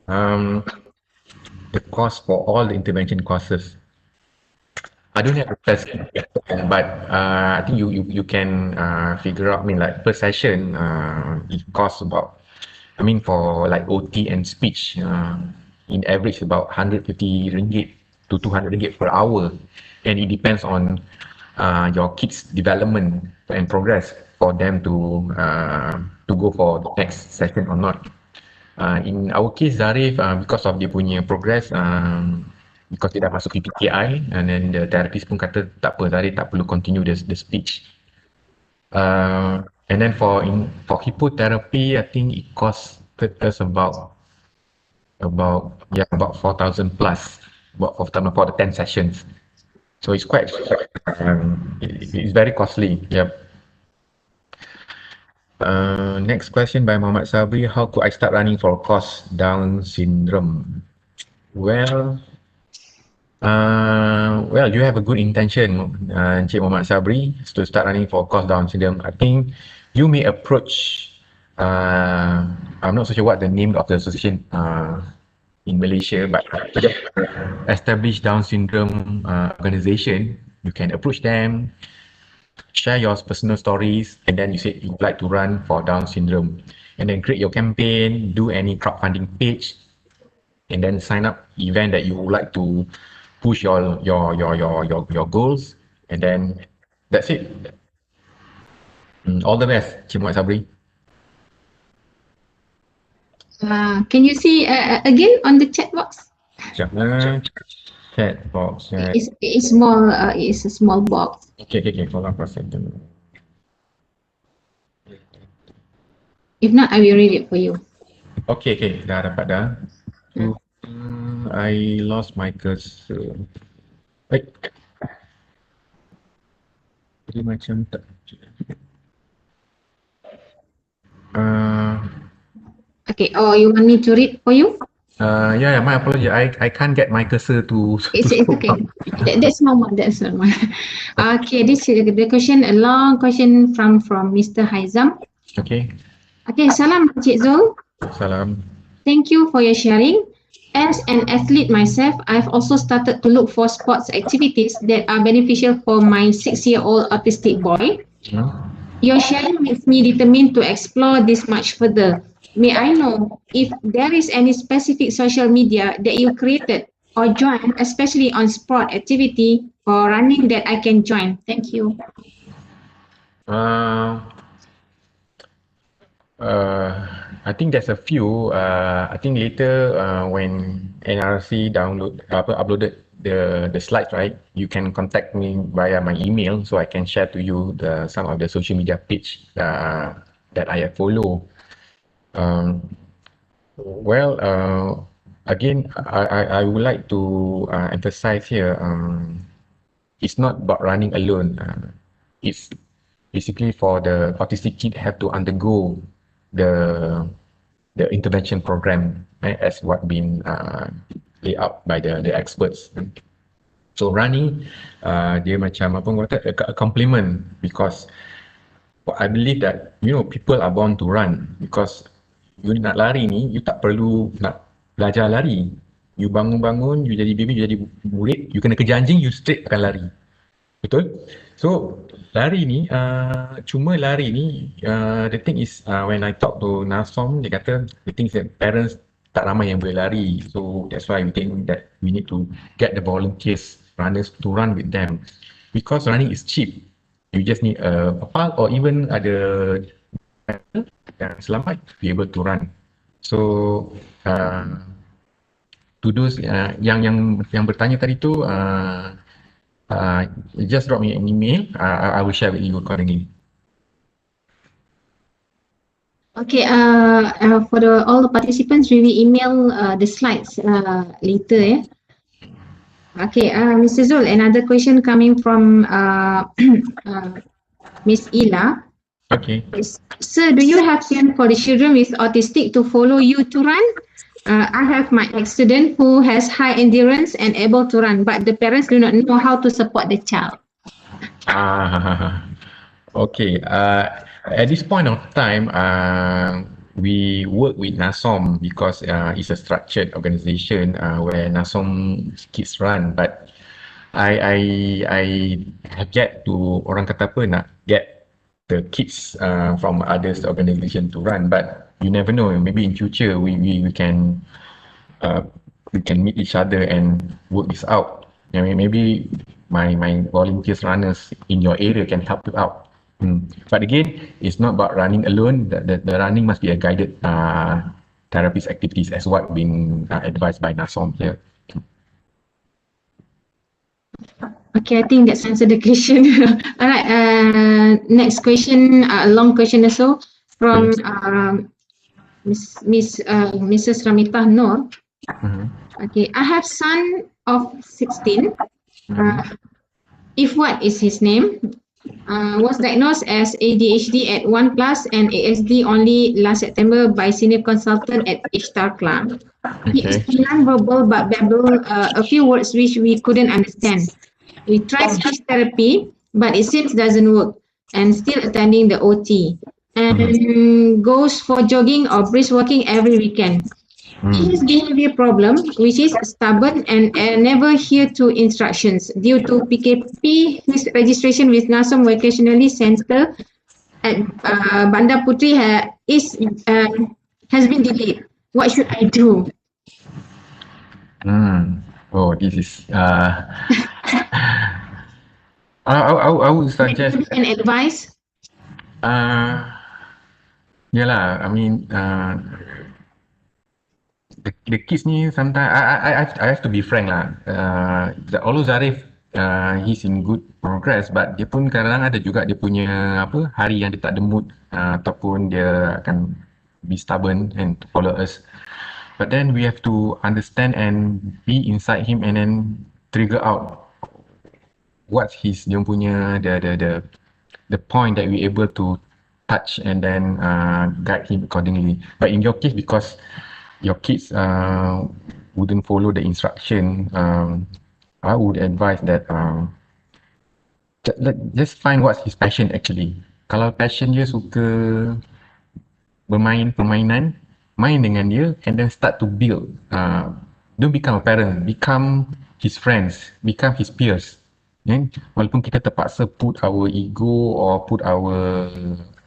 The cost for all the intervention courses. I don't have a percent, but I think you can figure out. I mean, like per session, it costs about. I mean, for like OT and speech, in average about 150 ringgit to 200 ringgit per hour, and it depends on your kids' development and progress for them to go for the next session or not. In our case, Dzarif, because of dia punya progress, because dia dah masuk PPKI, and then the therapist pun kata tak apa, Dzarif tak perlu continue the speech. And then for hippotherapy, I think it costs us about 4,000 plus, about 4,000 for the 10 sessions. So it's quite it's very costly. Yep. Next question by Muhammad Sabri. How could I start running for a course Down syndrome? Well, you have a good intention, Encik Muhammad Sabri, to start running for a course Down syndrome. I think you may approach, I'm not so sure what the name of the association in Malaysia, but established Down syndrome organization. You can approach them, share your personal stories, and then you say you would like to run for Down syndrome, and then create your campaign, do any crowdfunding page, and then sign up event that you would like to push your goals, and then that's it. All the best, Cik Muhammad Sabri. Can you see again on the chat box? Chat box. It's small. It's a small box. Okay. Hold on for a second. If not, I will read it for you. Okay. Dah dapat dah. So, I lost my cursor. Jadi macam tak. Okay. Oh, you want me to read for you? Yeah. My apology. I can't get my cursor to. It's okay. That's normal. Okay. This is the question. A long question from Mr. Haizam. Okay. Salam, Cik Dzul. Salam. Thank you for your sharing. As an athlete myself, I've also started to look for sports activities that are beneficial for my 6-year-old autistic boy. Your sharing makes me determined to explore this much further. May I know if there is any specific social media that you created or joined, especially on sport activity or running, that I can join? Thank you. I think there's a few. I think later when NRC uploaded the slides, right? You can contact me via my email, so I can share to you some of the social media page that I follow. Again, I would like to emphasize here. It's not about running alone. It's basically for the autistic kid have to undergo the intervention program, right, as what been laid out by the experts. So running, dia macam apa orang kata, a complement, because I believe that people are born to run, because you nak lari ni, you tak perlu nak belajar lari. You bangun-bangun, you jadi baby, you jadi murid, you kena kejar anjing, you straight akan lari. Betul? So lari ni, cuma lari ni, the thing is when I talk to Nasom, dia kata the thing is that parents tak ramai yang boleh lari. So that's why we think that we need to get the volunteers, runners to run with them. Because running is cheap. You just need a park or even ada yang selamat to be able to run. So to those yang bertanya tadi tu, just drop me an email. I will share with you accordingly. Okay, for all the participants, we will email the slides later. Yeah. Okay, Mr. Zul, another question coming from Miss Ila. Okay. Sir, do you have plan for the children with autistic to follow you to run? I have my ex-student who has high endurance and able to run, but the parents do not know how to support the child. Okay. At this point of time, we work with NASOM because it's a structured organization where NASOM kids run. But I have yet to orang kata apa nak get the kids from others organization to run. But you never know. Maybe in future we can meet each other and work this out. I mean, maybe my volunteers runners in your area can help you out. But again, it's not about running alone. The running must be a guided therapist activities as what being advised by NASOM here. Okay, I think that's answered the question. All right, next question, a long question also from Mrs. Ramita Noor. Okay, I have son of 16. Ifwat is his name. Was diagnosed as ADHD at 1+ and ASD only last September by senior consultant at Ishtar Club. He is non-verbal but babble a few words which we couldn't understand. We tried speech therapy, but it seems doesn't work, and still attending the OT. And goes for jogging or brisk walking every weekend. He has behavior problem, which is stubborn and never hear to instructions. Due to PKP, his registration with NASOM Vocationally Center at Bandar Putri has been delayed. What should I do? Oh, this is I would suggest an advice. Yeah, I mean the kids ni sometimes I have to be frank lah. Although Dzarif he's in good progress, but dia pun kadang-kadang ada juga dia punya apa hari yang dia tak ada mood ataupun dia akan be stubborn and follow us. But then we have to understand and be inside him and then trigger out what's his dia punya the point that we able to touch and then guide him accordingly. But in your case, because your kids wouldn't follow the instruction, I would advise that just find what's his passion actually. Kalau passion dia suka permainan, main dengan dia and then start to build. Don't become a parent, become his friends, become his peers. Walaupun kita terpaksa put our ego or put our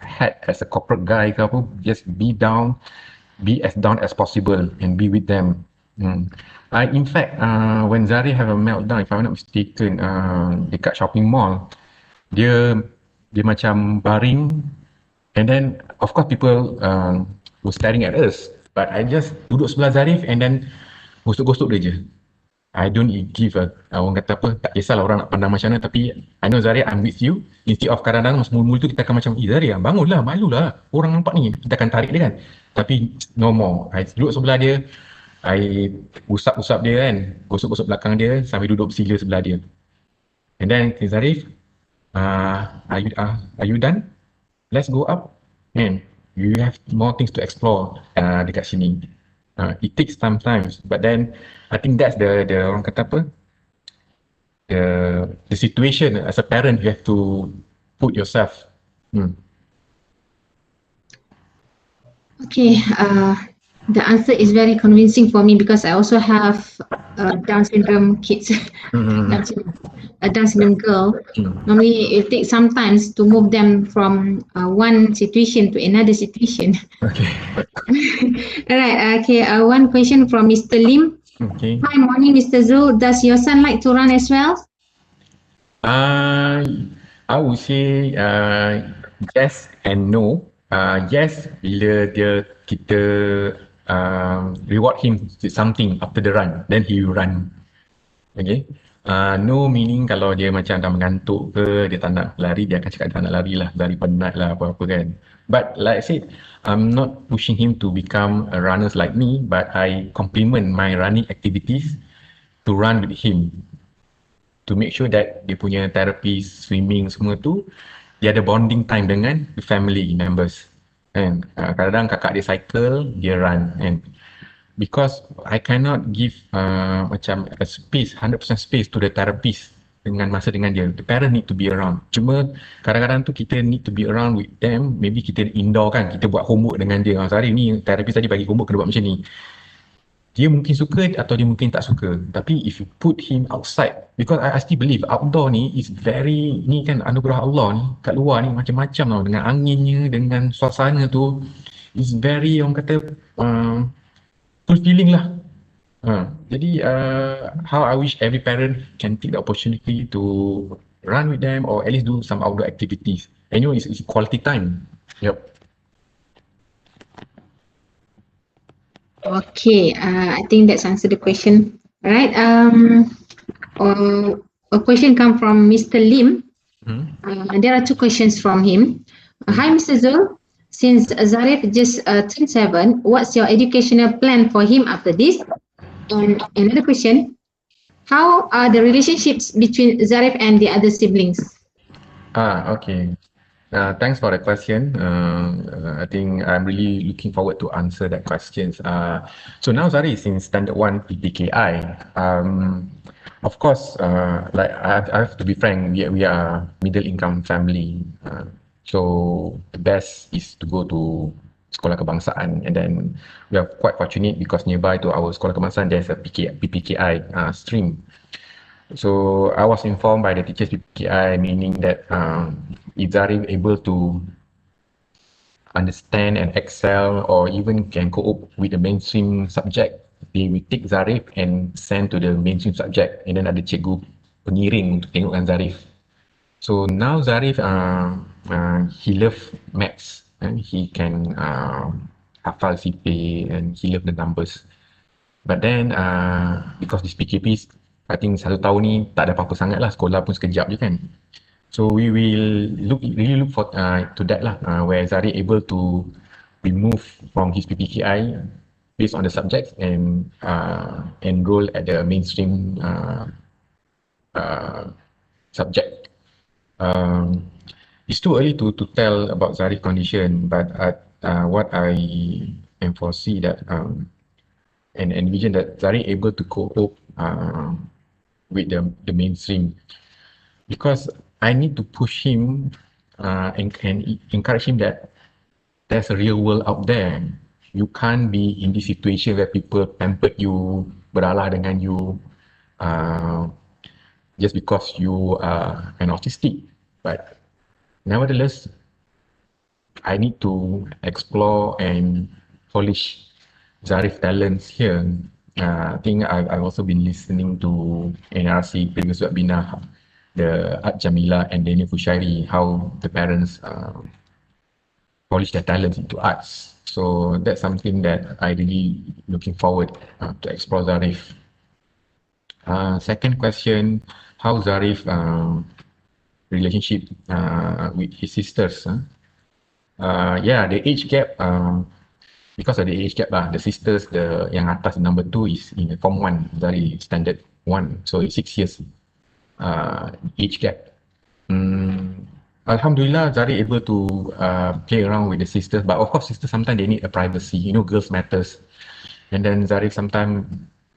head as a corporate guy ke apa, just be as down as possible and be with them. In fact, when Dzarif have a meltdown, if I'm not mistaken, dekat shopping mall, dia macam baring, and then of course people were staring at us, but I just duduk sebelah Dzarif and then gosok-gosok dia je. I don't give orang kata apa, tak kisahlah orang nak pandang macam mana, tapi I know Dzarif, I'm with you. Instead of kadang-kadang mula-mula tu kita akan macam, Dzarif bangunlah, malulah, orang nampak ni, kita akan tarik dia kan. Tapi no more, I duduk sebelah dia, I usap-usap dia kan, gosok-gosok belakang dia sambil duduk bersila sebelah dia. And then Dzarif, are you done? Let's go up. Man, you have more things to explore dekat sini. It takes sometimes, but then I think that's the orang kata apa, the situation as a parent you have to put yourself. Okay, The answer is very convincing for me because I also have Down syndrome kids, Down syndrome, a Down syndrome girl. Normally, it takes some time to move them from one situation to another situation. Okay. All right. Okay. One question from Mr. Lim. Okay. Hi, morning, Mr. Dzul. Does your son like to run as well? Uh, I would say yes and no. Yes, bila kita reward him with something after the run, then he will run. Okay. No meaning kalau dia macam dah mengantuk ke, dia tak nak lari, dia akan cakap tak nak lari lah, lari penat lah apa-apa kan. But like I said, I'm not pushing him to become a runner like me, but I complement my running activities to run with him. To make sure that dia punya therapy, swimming semua tu, dia ada bonding time dengan family members. And kadang-kadang kakak dia cycle, dia run. And because I cannot give macam a space, 100% space to the therapist dengan masa dengan dia. The parent need to be around. Cuma kadang-kadang tu kita need to be around with them. Maybe kita indoor kan, kita buat homework dengan dia. Sehari ni therapist tadi bagi homework kena buat macam ni. Dia mungkin suka atau dia mungkin tak suka. Tapi if you put him outside, because I still believe outdoor ni is very, ni kan anugerah Allah ni, kat luar ni macam-macam tau, dengan anginnya, dengan suasana tu, is very, orang kata, fulfilling lah. Jadi, how I wish every parent can take the opportunity to run with them or at least do some outdoor activities. And you know, it's quality time. Yep. Okay, I think that's answered the question. All right. A question come from Mr. Lim. There are two questions from him. Hi, Mr. Dzul. Since Dzarif just turned 7, what's your educational plan for him after this? And another question, how are the relationships between Dzarif and the other siblings? Okay. Thanks for the question. I think I'm really looking forward to answer that questions. So now Zari is in standard 1 PPKI. Of course, like I have to be frank, we are middle income family. So the best is to go to sekolah kebangsaan, and then we are quite fortunate because nearby to our sekolah kebangsaan there's a PPKI stream. So I was informed by the teachers PPKI, meaning that if Dzarif able to understand and excel or even can cope with the mainstream subject, they will take Dzarif and send to the mainstream subject, and then ada cikgu pengiring untuk tengokkan Dzarif. So now Dzarif, he love maths and he can hafal CP and he love the numbers. But then because this PKP, I think 1 tahun ni tak ada apa-apa sangat lah, sekolah pun sekejap je kan. So we will really look for to that lah, where Dzarif able to remove from his PPKI based on the subjects and enroll at the mainstream subject. It's too early to tell about Dzarif's condition, but what I foresee that and envision that Dzarif able to cope with the mainstream, because I need to push him and encourage him that there's a real world out there. You can't be in this situation where people pampered you, beralah dengan you, just because you are an autistic. But nevertheless, I need to explore and polish Dzarif's talents here. I think I've also been listening to NARC previous webinar, the Art Jamila and Daniel Fushairi, how the parents polish their talents into arts. So that's something that I really looking forward to explore Dzarif. Second question, how Dzarif relationship with his sisters? Yeah, the age gap. Because of the age gap the sisters, the yang atas number 2 is in form 1, dari standard 1, so it's 6 years age gap. Alhamdulillah, Dzarif able to play around with the sisters, but of course sisters sometimes they need a privacy, you know, girls matters. And then Dzarif sometimes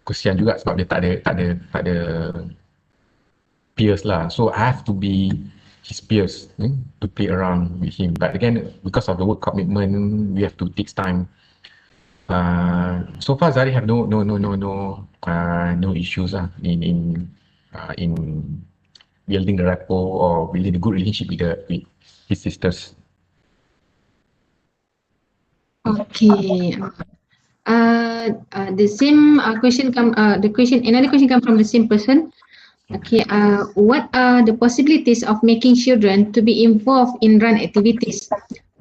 kesian juga sebab dia tak ada peers lah, so I have to be his peers to play around with him. But again, because of the work commitment, we have to take time So far Zarif have no issues in building the rapport or building a good relationship with his sisters. Okay. The same question another question come from the same person. Okay. What are the possibilities of making children to be involved in run activities?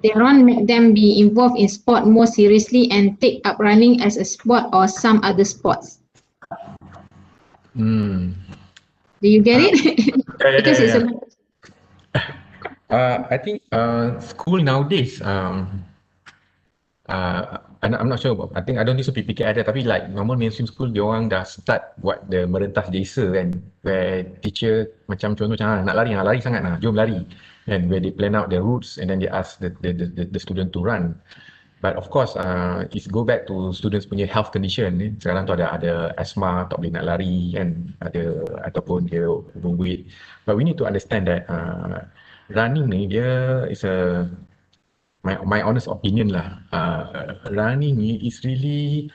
They run make them be involved in sport more seriously and take up running as a sport or some other sports. Do you get it? Because it's a I think school nowadays I'm not sure about, I don't think so PPK ada, tapi like normal mainstream school dia orang dah start buat the merentas desa kan, where teacher macam contoh macam nak lari sangat lah, jom lari, and where they plan out the routes and then they ask the student to run. But of course it's go back to students punya health condition. Sekarang tu ada asthma, tak boleh nak lari kan, ataupun dia overweight. But we need to understand that running ni dia is my honest opinion lah. Running is really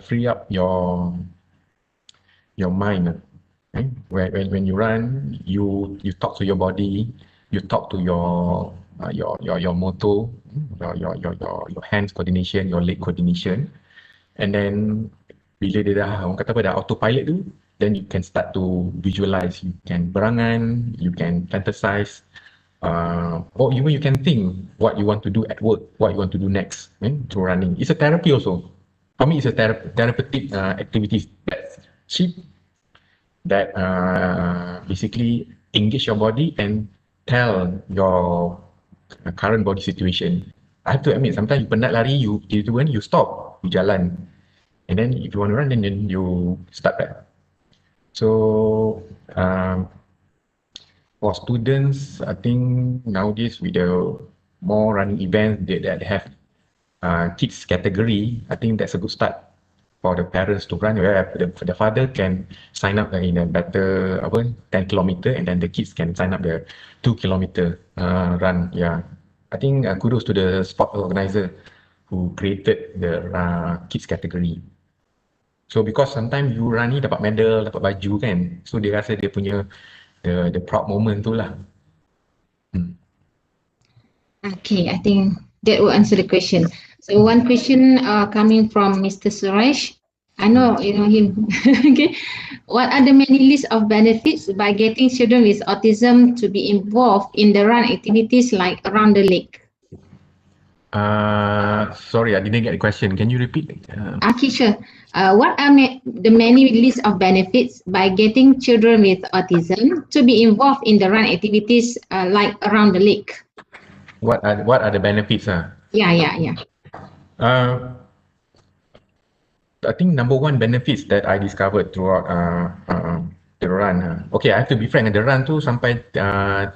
free up your mind. When you run, you talk to your body, you talk to your motor, your hands coordination, your leg coordination, and then bila dia dah orang kata apa dah autopilot tu, then you can start to visualize, you can berangan, you can fantasize. Or even you can think what you want to do at work, what you want to do next through running. It's a therapy also. For me, it's a therapeutic activity that's cheap, that basically engage your body and tell your current body situation. I have to admit, sometimes you penat lari, you stop, you jalan. And then if you want to run, then you start back. So, for students, I think nowadays with the more running events that have kids category, I think that's a good start for the parents to run, where the father can sign up in a better 10 kilometer, and then the kids can sign up the 2 kilometer run. Yeah, I think kudos to the sport organizer who created the kids category. So because sometimes you run ni dapat medal, dapat baju kan, so dia rasa dia punya the proud moment tu lah. Okay, I think that will answer the question. So one question coming from Mr. Suresh. I know you know him. Okay, what are the many lists of benefits by getting children with autism to be involved in the run activities like around the lake? Sorry, I didn't get the question. Can you repeat? Okay, sure. What are the many lists of benefits by getting children with autism to be involved in the run activities like around the lake? What are the benefits? Yeah. I think number one benefits that I discovered throughout the run. Okay, I have to be frank. The run tu sampai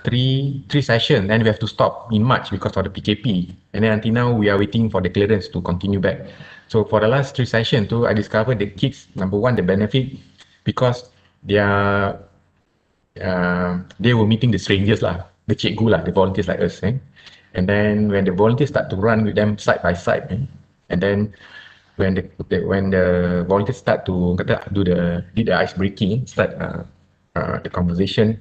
three sessions, and we have to stop in March because of the PKP. And then until now, we are waiting for the clearance to continue back. So for the last 3 sessions tu, I discovered the kids, number one, the benefit because they were meeting the strangers lah, the cikgu lah, the volunteers like us. And then when the volunteers start to run with them side by side, and then when the volunteers start to do the ice breaking, start the conversation,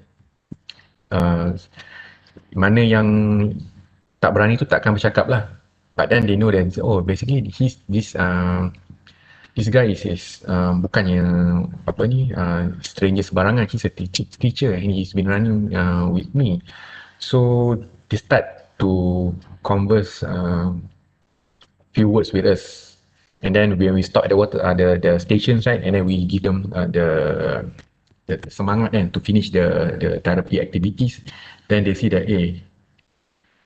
mana yang tak berani tu takkan bercakap lah, but then they know that basically this guy is bukannya stranger sebarangan, he's a teacher and he's been running with me. So they start to converse few words with us. And then when we stop at the stations, right, and then we give them the semangat to finish the therapy activities, then they see that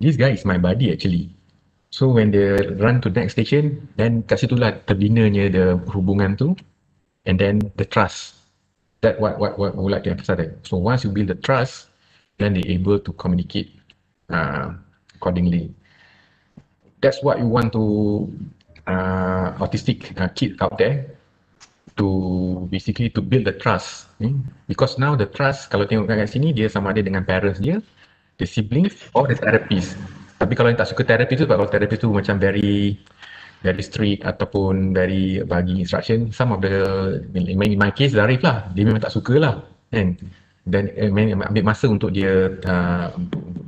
this guy is my buddy actually. So when they run to the next station, then kat situ lah terbinanya the hubungan tu, and then the trust. That what I would like to emphasize. So once you build the trust, then they're able to communicate accordingly. That's what you want to autistic kid out there, to basically to build the trust, because now the trust kalau tengok kat sini dia sama ada dengan parents dia, the siblings or the therapist. Tapi kalau yang tak suka therapist tu, sebab kalau therapist tu macam very very strict ataupun very bagi instruction. Some of the, in my case Dzarif lah, dia memang tak suka lah kan. Dan ambil masa untuk dia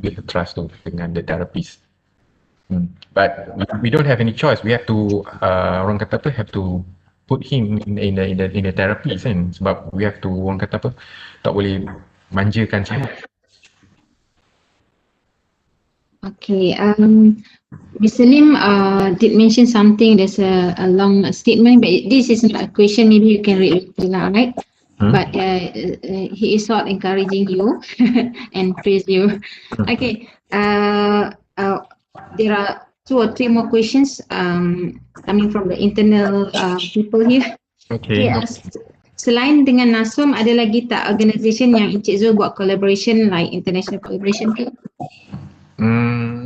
build trust tu dengan the therapist. But we don't have any choice. We have to orang kata apa, have to put him in the therapy kan, sebab we have to, orang kata apa, tak boleh manjakan sangat. Okay, Mr. Lim did mention something. There's a long statement, but this is not a question. Maybe you can read it now, right? But he is not encouraging you and praise you. Okay, there are 2 or 3 more questions coming from the internal people here. Okay. Selain dengan NASOM, ada lagi tak organisation yang Encik Zul buat collaboration, like international collaboration ke?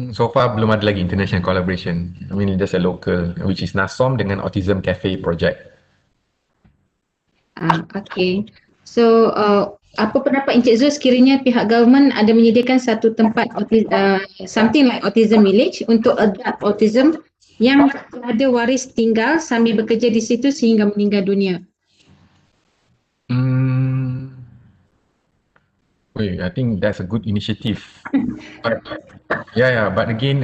So far belum ada lagi international collaboration. I mean, just a local, which is NASOM dengan Autism Cafe project. Okay. So, apa pendapat Encik Zul sekiranya pihak government ada menyediakan satu tempat something like autism village untuk adult autism yang ada waris tinggal sambil bekerja di situ sehingga meninggal dunia? I think that's a good initiative. But, but again,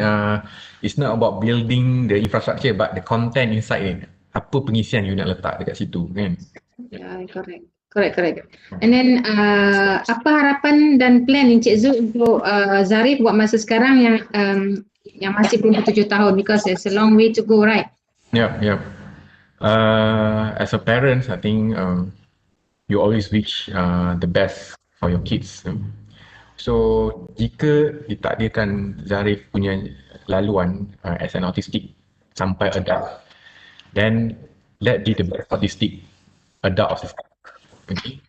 it's not about building the infrastructure, but the content inside it. Apa pengisian you nak letak dekat situ kan? Yeah, correct. And then apa harapan dan plan Encik Zul untuk Dzarif buat masa sekarang yang masih belum 7 tahun, because there's a long way to go, right? Yep. As a parent, I think you always wish the best for your kids. So jika ditakdirkan Dzarif punya laluan as an autistic sampai adult, then let be the best autistic adult autistic, okay,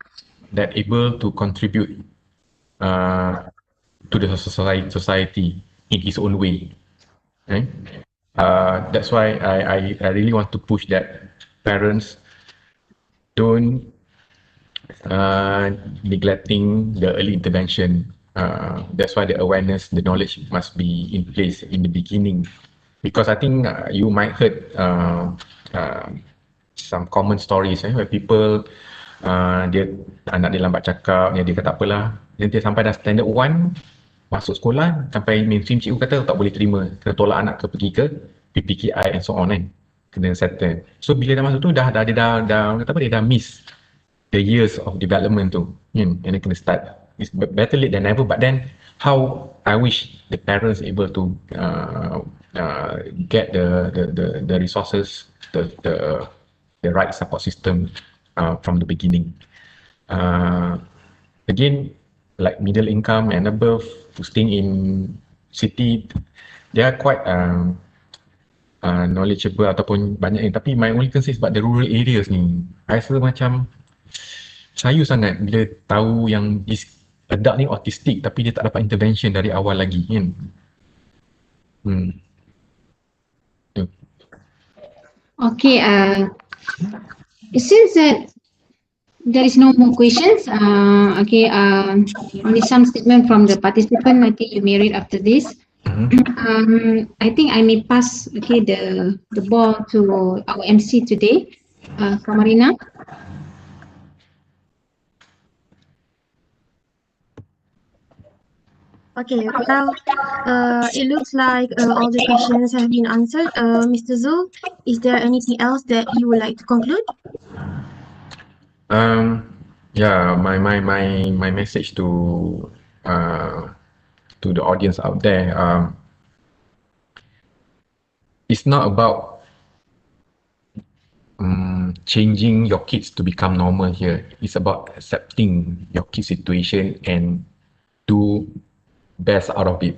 that able to contribute to the society in his own way. Okay? That's why I really want to push that parents don't neglecting the early intervention. That's why the awareness, the knowledge must be in place in the beginning. Because I think you might heard some common stories where people dia anak dia lambat cakap, dia kata apalah, dia sampai dah standard 1 masuk sekolah, sampai mainstream cikgu kata tak boleh terima, kena tolak anak ke pergi ke PPKI and so on kan, kena settle. So bila dah masuk tu dia dah miss the years of development tu, and then kena start. It's better late than never. But then how I wish the parents able to get the resources, the right support system from the beginning. Again, like middle income and above, staying in city, they are quite knowledgeable ataupun banyak ni. Tapi my only concern is about the rural areas ni. I rasa macam sayu sangat bila tahu yang adult ni autistic tapi dia tak dapat intervention dari awal lagi kan. Okay, it seems that there is no more questions. Okay, only some statement from the participant. I think you may read after this. I think I may pass the ball to our MC today, Kamarina. Okay, well, it looks like all the questions have been answered. Mr. Dzul, is there anything else that you would like to conclude? Yeah, my message to the audience out there, it's not about changing your kids to become normal here. It's about accepting your kid's situation and do best out of it.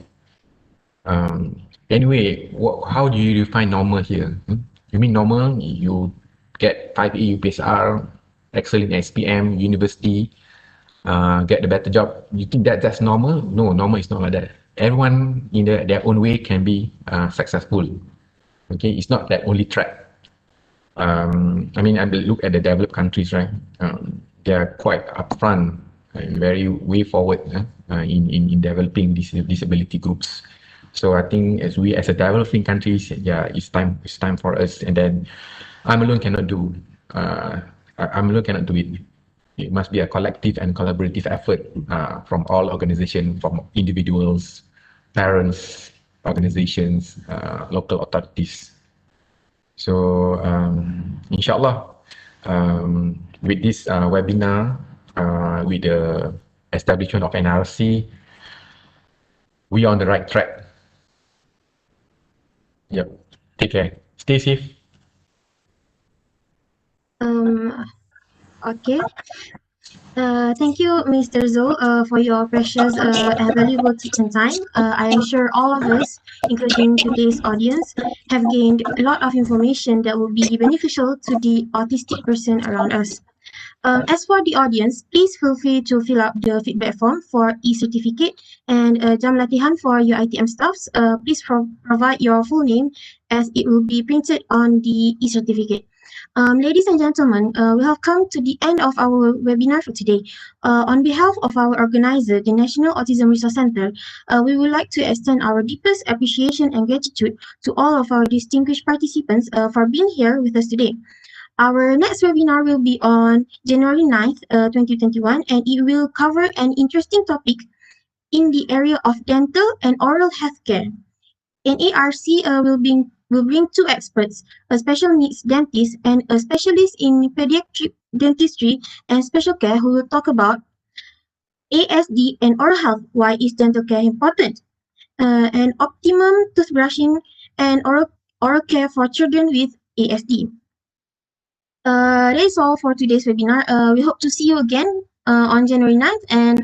Anyway, how do you define normal here? You mean normal, you get 5A UPSR, excel in SPM, university, get the better job. You think that's normal? No, normal is not like that. Everyone in their own way can be successful. Okay, it's not that only track. I mean, I look at the developed countries, right? They are quite upfront and very way forward in developing disability groups. So I think as a developing countries, yeah, it's time for us. And then I'm alone cannot do. I'm alone cannot do it. It must be a collective and collaborative effort from all organizations, from individuals, parents, organizations, local authorities. So inshallah, with this webinar, with the establishment of NRC, we are on the right track. Yep. Take care. Stay safe. Okay. Thank you, Mr. Dzul, for your precious and valuable tips and time. I am sure all of us, including today's audience, have gained a lot of information that will be beneficial to the autistic person around us. As for the audience, please feel free to fill out the feedback form for e-certificate and jam latihan for your ITM staffs. Please provide your full name as it will be printed on the e-certificate. Ladies and gentlemen, we have come to the end of our webinar for today. On behalf of our organizer, the National Autism Resource Center, we would like to extend our deepest appreciation and gratitude to all of our distinguished participants for being here with us today. Our next webinar will be on January 9th, 2021, and it will cover an interesting topic in the area of dental and oral healthcare. NARC will bring two experts, a special needs dentist and a specialist in pediatric dentistry and special care, who will talk about ASD and oral health, why is dental care important, and optimum toothbrushing and oral care for children with ASD. That is all for today's webinar. We hope to see you again on January 9th, and